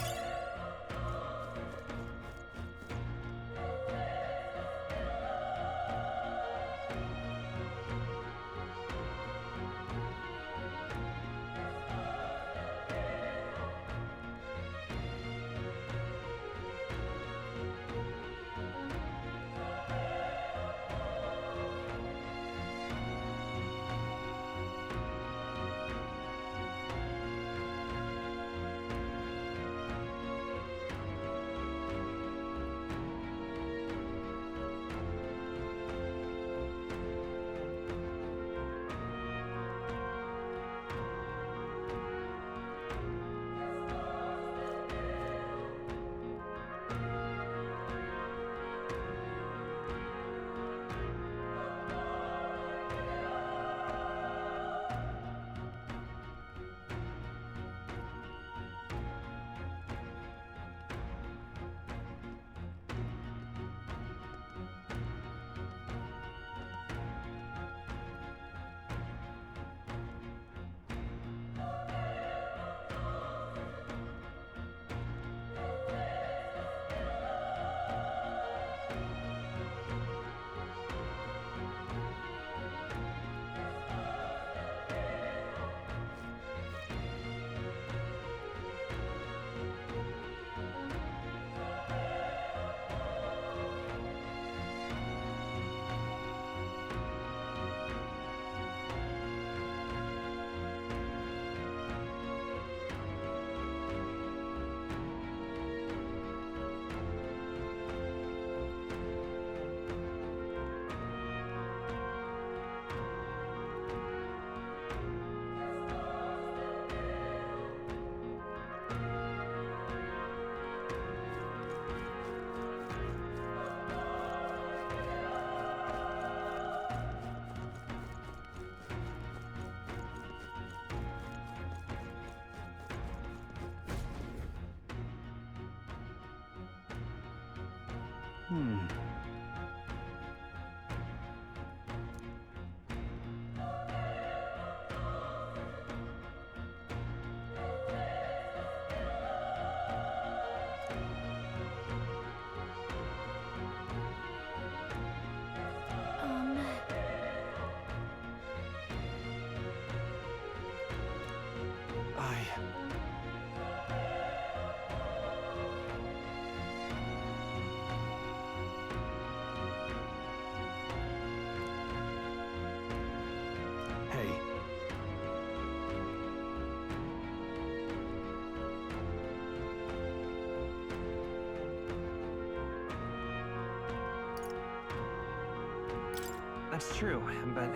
That's true, but...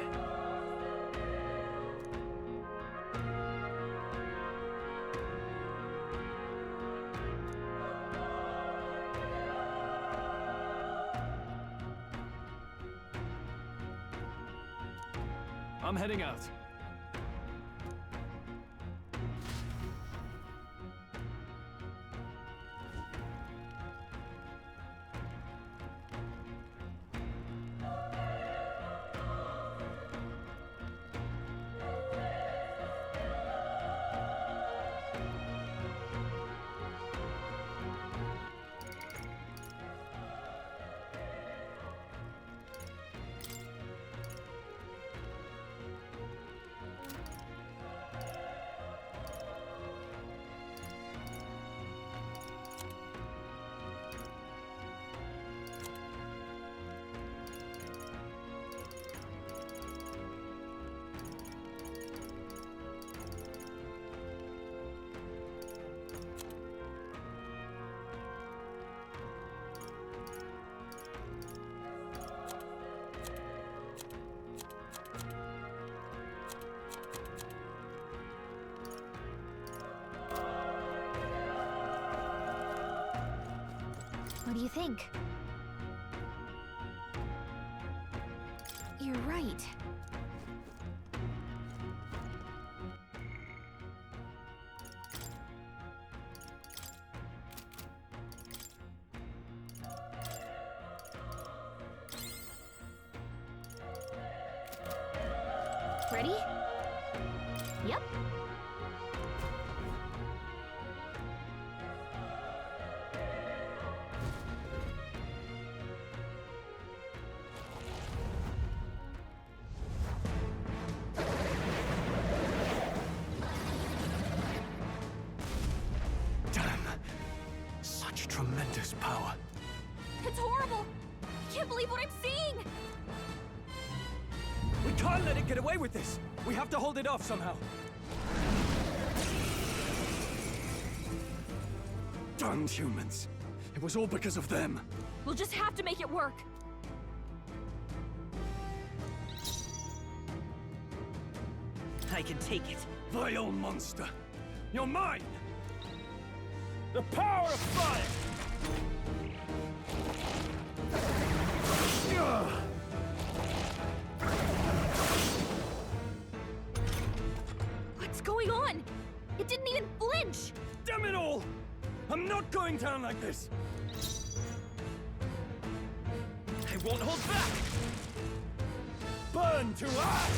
I'm heading out. What do you think? You're right. Ready? Yep. Tremendous power. It's horrible! I can't believe what I'm seeing! We can't let it get away with this! We have to hold it off somehow. Damned humans. It was all because of them. We'll just have to make it work. I can take it. Vile monster. You're mine! The power of fire! What's going on? It didn't even flinch! Damn it all! I'm not going down like this! I won't hold back! Burn to ash!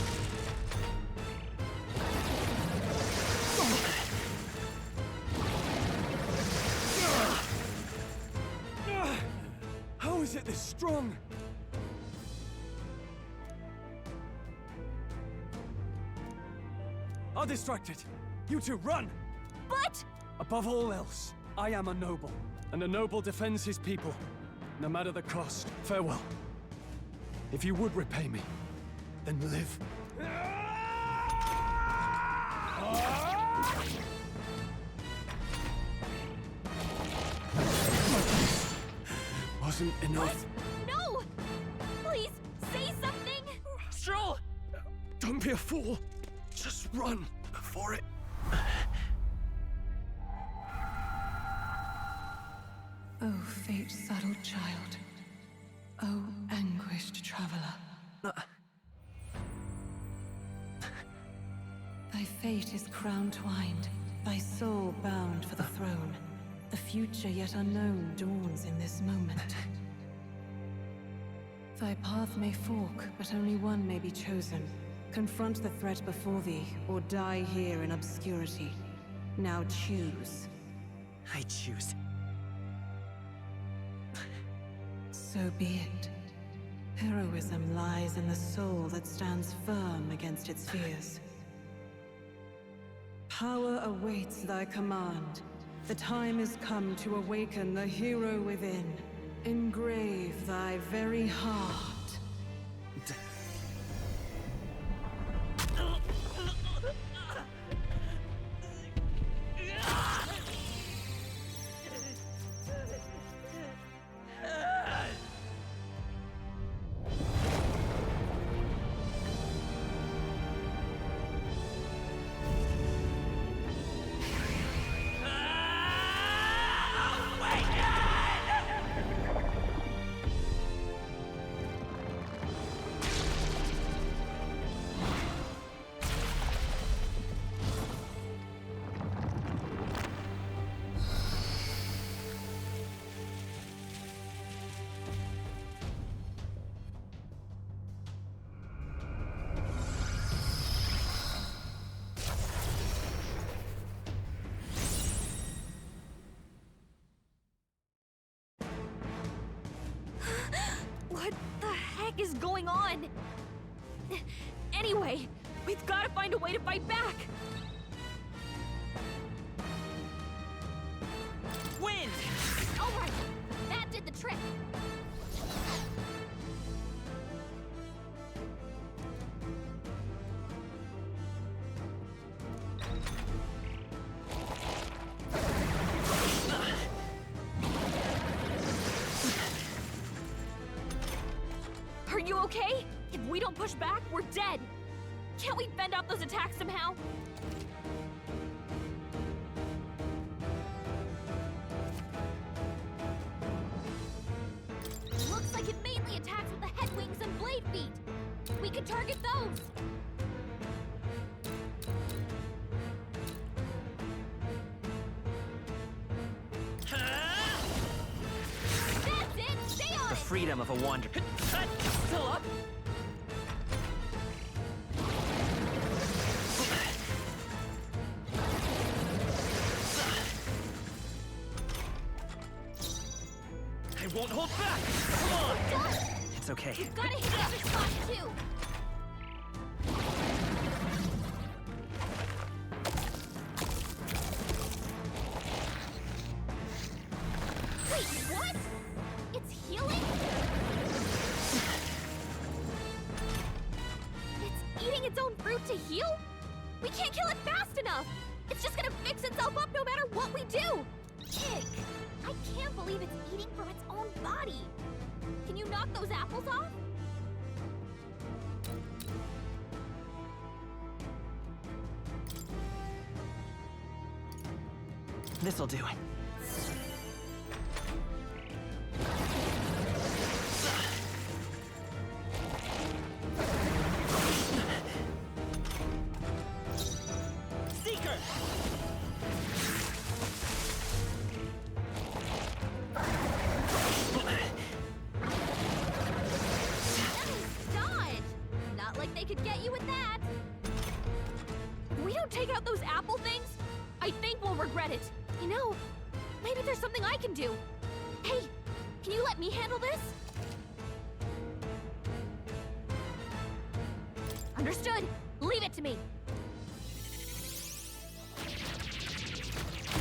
How is it this strong? I'll distract it. You two, run! But... Above all else, I am a noble, and a noble defends his people, no matter the cost. Farewell. If you would repay me, then live. Wasn't enough. What? No! Please, say something! Stroll! Don't be a fool. Just run before it... Oh, fate-saddled child. Oh, anguished traveler. Thy fate is crown-twined, thy soul bound for the throne. The future yet unknown dawns in this moment. Thy path may fork, but only one may be chosen. Confront the threat before thee, or die here in obscurity. Now choose. I choose. So be it. Heroism lies in the soul that stands firm against its fears. Power awaits thy command. The time is come to awaken the hero within. Engrave thy very heart. What the heck is going on? Anyway, we've got to find a way to fight back. Wind! All right, that did the trick. Are you okay? If we don't push back, we're dead. Can't we fend off those attacks somehow? Looks like it mainly attacks with the head wings and blade feet. We could target those. That's it! Stay on The it! freedom of a wanderer. Still up? I won't hold back! Come on! It's okay. You've got to hit the other spot too. Wait, what? It's healing? It's eating its own fruit to heal? We can't kill it fast enough! It's just gonna fix itself up no matter what we do! Ick! I can't believe it's eating from its own body! Can you knock those apples off? This'll do it. Seeker! Dodge! Not like they could get you with that. If we don't take out those apple things, I think we'll regret it. You know, maybe there's something I can do. Hey, can you let me handle this? Understood. Leave it to me.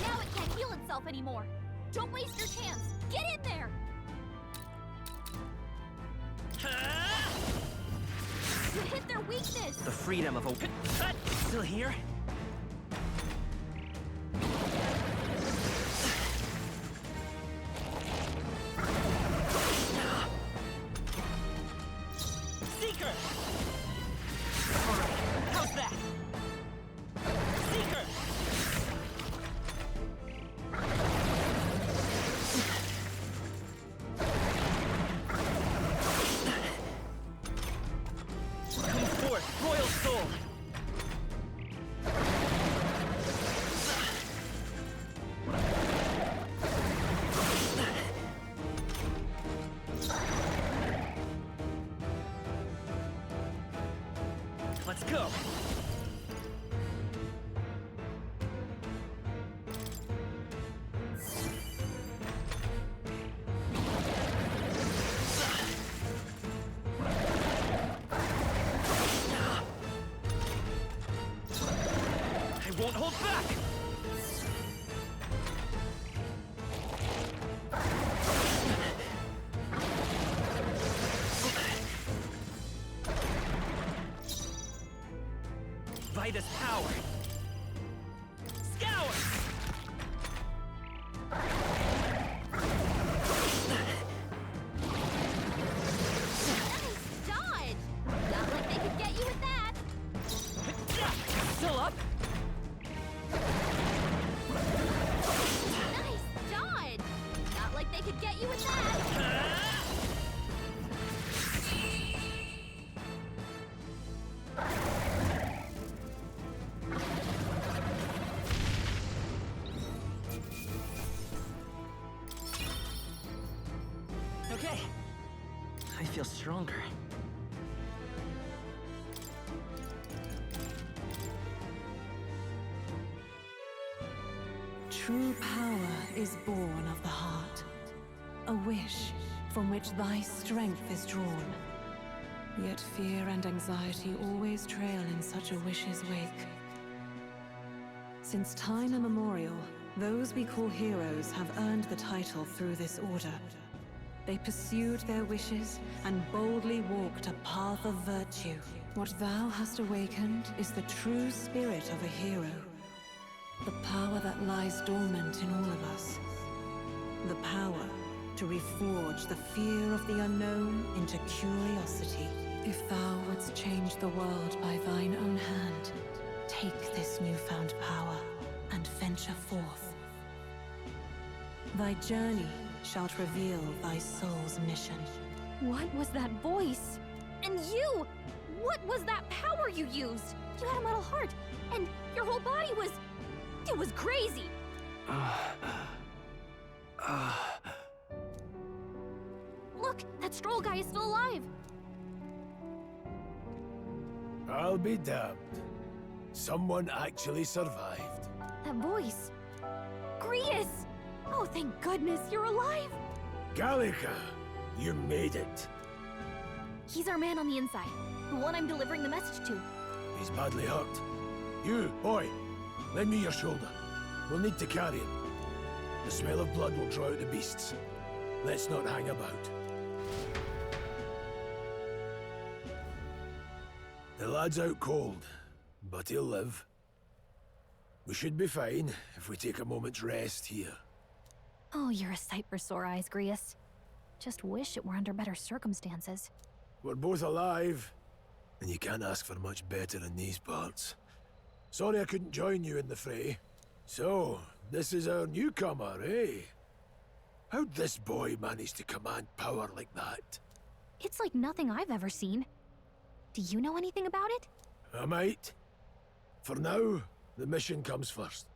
Now it can't heal itself anymore. Don't waste your chance. Get in there. You hit their weakness. The freedom of a... Still here? Seeker! Alright, how's that? Seeker! Come forth, royal soul! won't hold back! Vitus power! Scour! Nice dodge! Not like they could get you with that! Still up? Nice dodge! Not like they could get you with that! Okay. I feel stronger. True power is born of the heart. A wish from which thy strength is drawn. Yet fear and anxiety always trail in such a wish's wake. Since time immemorial, those we call heroes have earned the title through this order. They pursued their wishes and boldly walked a path of virtue. What thou hast awakened is the true spirit of a hero. The power that lies dormant in all of us. The power to reforge the fear of the unknown into curiosity. If thou wouldst change the world by thine own hand, take this newfound power and venture forth. Thy journey shalt reveal thy soul's mission. What was that voice? And you! What was that power you used? You had a metal heart, and your whole body was... It was crazy! Look, that Stroll guy is still alive! I'll be damned. Someone actually survived. That voice... Grius! Oh, thank goodness, you're alive! Gallica, you made it. He's our man on the inside, the one I'm delivering the message to. He's badly hurt. You, boy, lend me your shoulder. We'll need to carry him. The smell of blood will draw out the beasts. Let's not hang about. The lad's out cold, but he'll live. We should be fine if we take a moment's rest here. Oh, you're a sight for sore eyes, Grius. Just wish it were under better circumstances. We're both alive, and you can't ask for much better in these parts. Sorry I couldn't join you in the fray. So, this is our newcomer, eh? How'd this boy manage to command power like that? It's like nothing I've ever seen. Do you know anything about it? I might. For now, the mission comes first.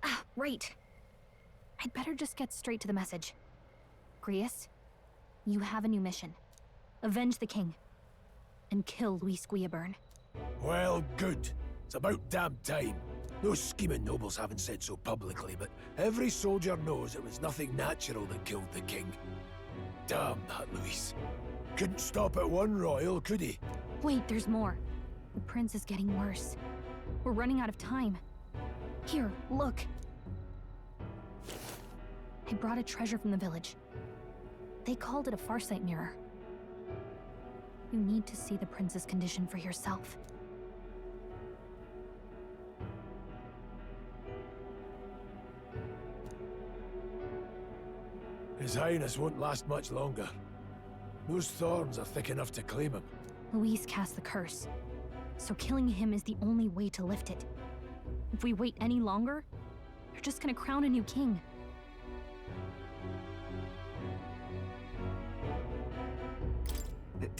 Ah, right. I'd better just get straight to the message. Grius, you have a new mission. Avenge the king. And kill Luis Guillaburn. Well, good. It's about damn time. Those scheming nobles haven't said so publicly, but every soldier knows it was nothing natural that killed the king. Damn that Luis. Couldn't stop at one royal, could he? Wait, there's more. The prince is getting worse. We're running out of time. Here, look. I brought a treasure from the village. They called it a farsight mirror. You need to see the prince's condition for yourself. His Highness won't last much longer. Those thorns are thick enough to claim him. Luis cast the curse, so killing him is the only way to lift it. If we wait any longer, they're just gonna crown a new king.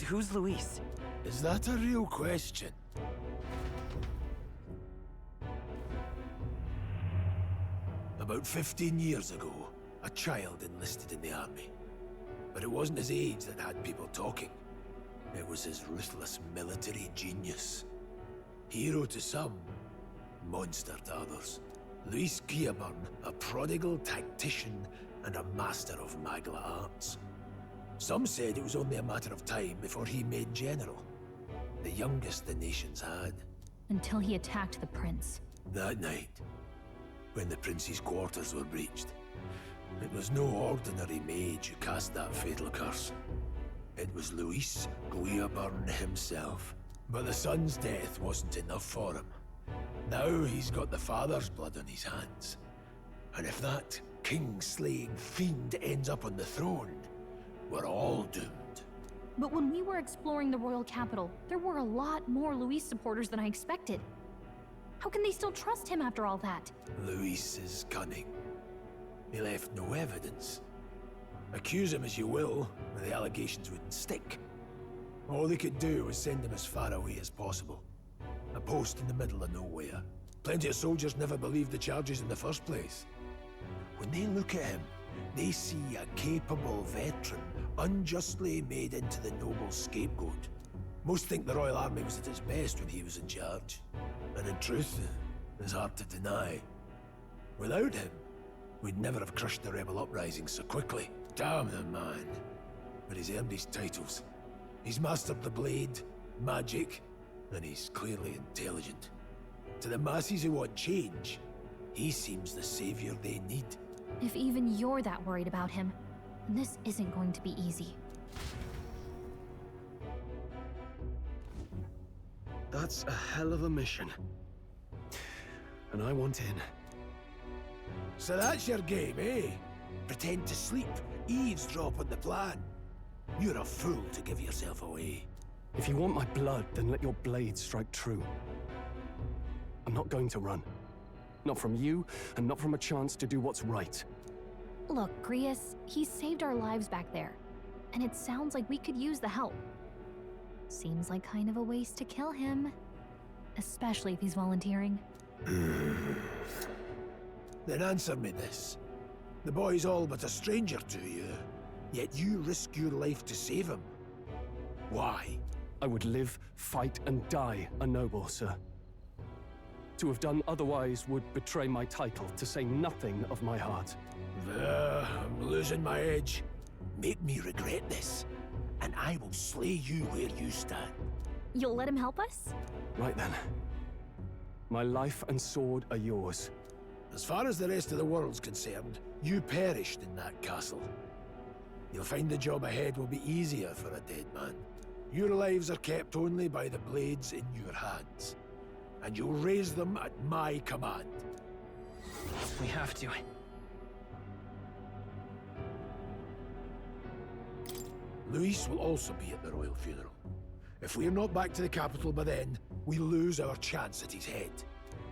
Who's Luis? Is that a real question? About 15 years ago, a child enlisted in the army. But it wasn't his age that had people talking. It was his ruthless military genius. Hero to some, monster to others. Luis Guillaburn, a prodigal tactician and a master of magla arts. Some said it was only a matter of time before he made general. The youngest the nations had. Until he attacked the prince. That night, when the prince's quarters were breached, it was no ordinary mage who cast that fatal curse. It was Luis Guiaburn himself. But the son's death wasn't enough for him. Now he's got the father's blood on his hands. And if that king-slaying fiend ends up on the throne, we're all doomed. But when we were exploring the royal capital, there were a lot more Luis supporters than I expected. How can they still trust him after all that? Luis is cunning. He left no evidence. Accuse him as you will, the allegations wouldn't stick. All they could do was send him as far away as possible. A post in the middle of nowhere. Plenty of soldiers never believed the charges in the first place. When they look at him, they see a capable veteran unjustly made into the noble scapegoat. Most think the Royal Army was at its best when he was in charge. And in truth, it's hard to deny. Without him, we'd never have crushed the rebel uprising so quickly. Damn the man. But he's earned his titles. He's mastered the blade, magic, and he's clearly intelligent. To the masses who want change, he seems the savior they need. If even you're that worried about him, then this isn't going to be easy. That's a hell of a mission. And I want in. So that's your game, eh? Pretend to sleep, eavesdrop on the plan. You're a fool to give yourself away. If you want my blood, then let your blade strike true. I'm not going to run. Not from you, and not from a chance to do what's right. Look, Grius, he saved our lives back there. And it sounds like we could use the help. Seems like kind of a waste to kill him. Especially if he's volunteering. Then answer me this. The boy's all but a stranger to you, yet you risk your life to save him. Why? I would live, fight, and die a noble, sir. To have done otherwise would betray my title, to say nothing of my heart. I'm losing my edge. Make me regret this, and I will slay you where you stand. You'll let him help us? Right then. My life and sword are yours. As far as the rest of the world's concerned, you perished in that castle. You'll find the job ahead will be easier for a dead man. Your lives are kept only by the blades in your hands. And you'll raise them at my command. We have to. Luis will also be at the royal funeral. If we're not back to the capital by then, we lose our chance at his head.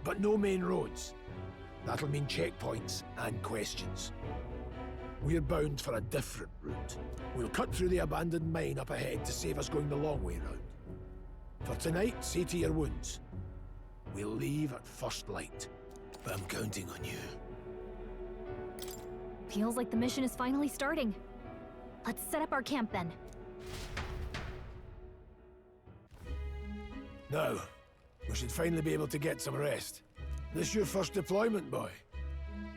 But no main roads. That'll mean checkpoints and questions. We're bound for a different route. We'll cut through the abandoned mine up ahead to save us going the long way round. For tonight, see to your wounds. We'll leave at first light. I'm counting on you. Feels like the mission is finally starting. Let's set up our camp then. Now, we should finally be able to get some rest. This your first deployment, boy?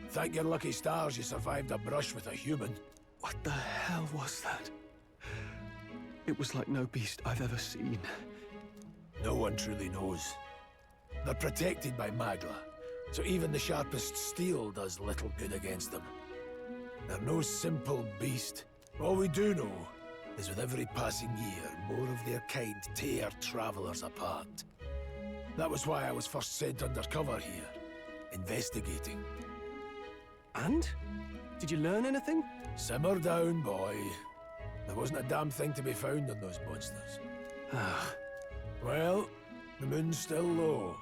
Thank your lucky stars you survived a brush with a human. What the hell was that? It was like no beast I've ever seen. No one truly knows. They're protected by Magla, so even the sharpest steel does little good against them. They're no simple beast. All we do know is with every passing year, more of their kind tear travelers apart. That was why I was first sent undercover here, investigating. And? Did you learn anything? Simmer down, boy. There wasn't a damn thing to be found on those monsters. Well, the moon's still low.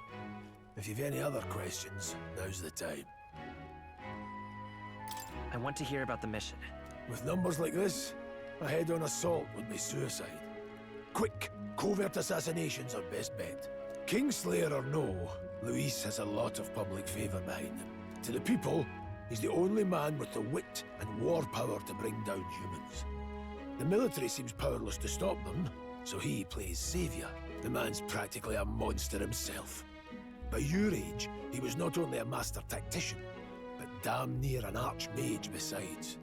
If you've any other questions, now's the time. I want to hear about the mission. With numbers like this, a head-on assault would be suicide. Quick, covert assassinations are best bet. Kingslayer or no, Luis has a lot of public favor behind him. To the people, he's the only man with the wit and war power to bring down humans. The military seems powerless to stop them, so he plays savior. The man's practically a monster himself. By your age, he was not only a master tactician, but damn near an archmage besides.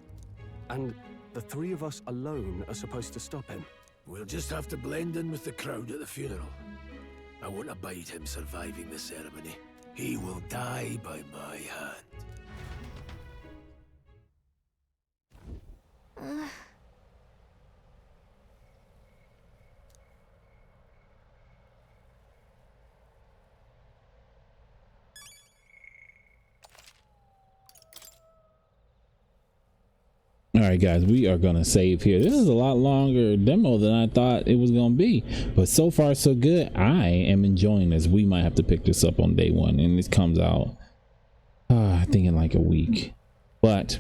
And the three of us alone are supposed to stop him? We'll just have to blend in with the crowd at the funeral. I won't abide him surviving the ceremony. He will die by my hand. All right, guys, we are gonna save here. This is a lot longer demo than I thought it was gonna be, but so far so good. I am enjoying this. We might have to pick this up on day one, and this comes out I think in like a week. But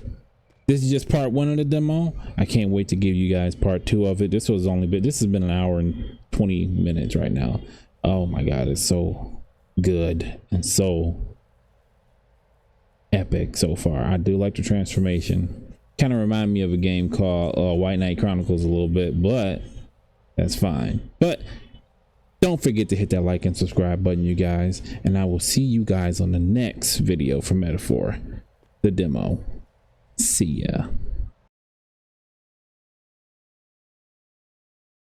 this is just part one of the demo. I can't wait to give you guys part two of it. This has been an hour and 20 minutes right now. Oh my god, it's so good and so epic so far. I do like the transformation. Kind of remind me of a game called White Knight Chronicles a little bit, but that's fine. But don't forget to hit that like and subscribe button, you guys, and I will see you guys on the next video for Metaphor, the demo. See ya.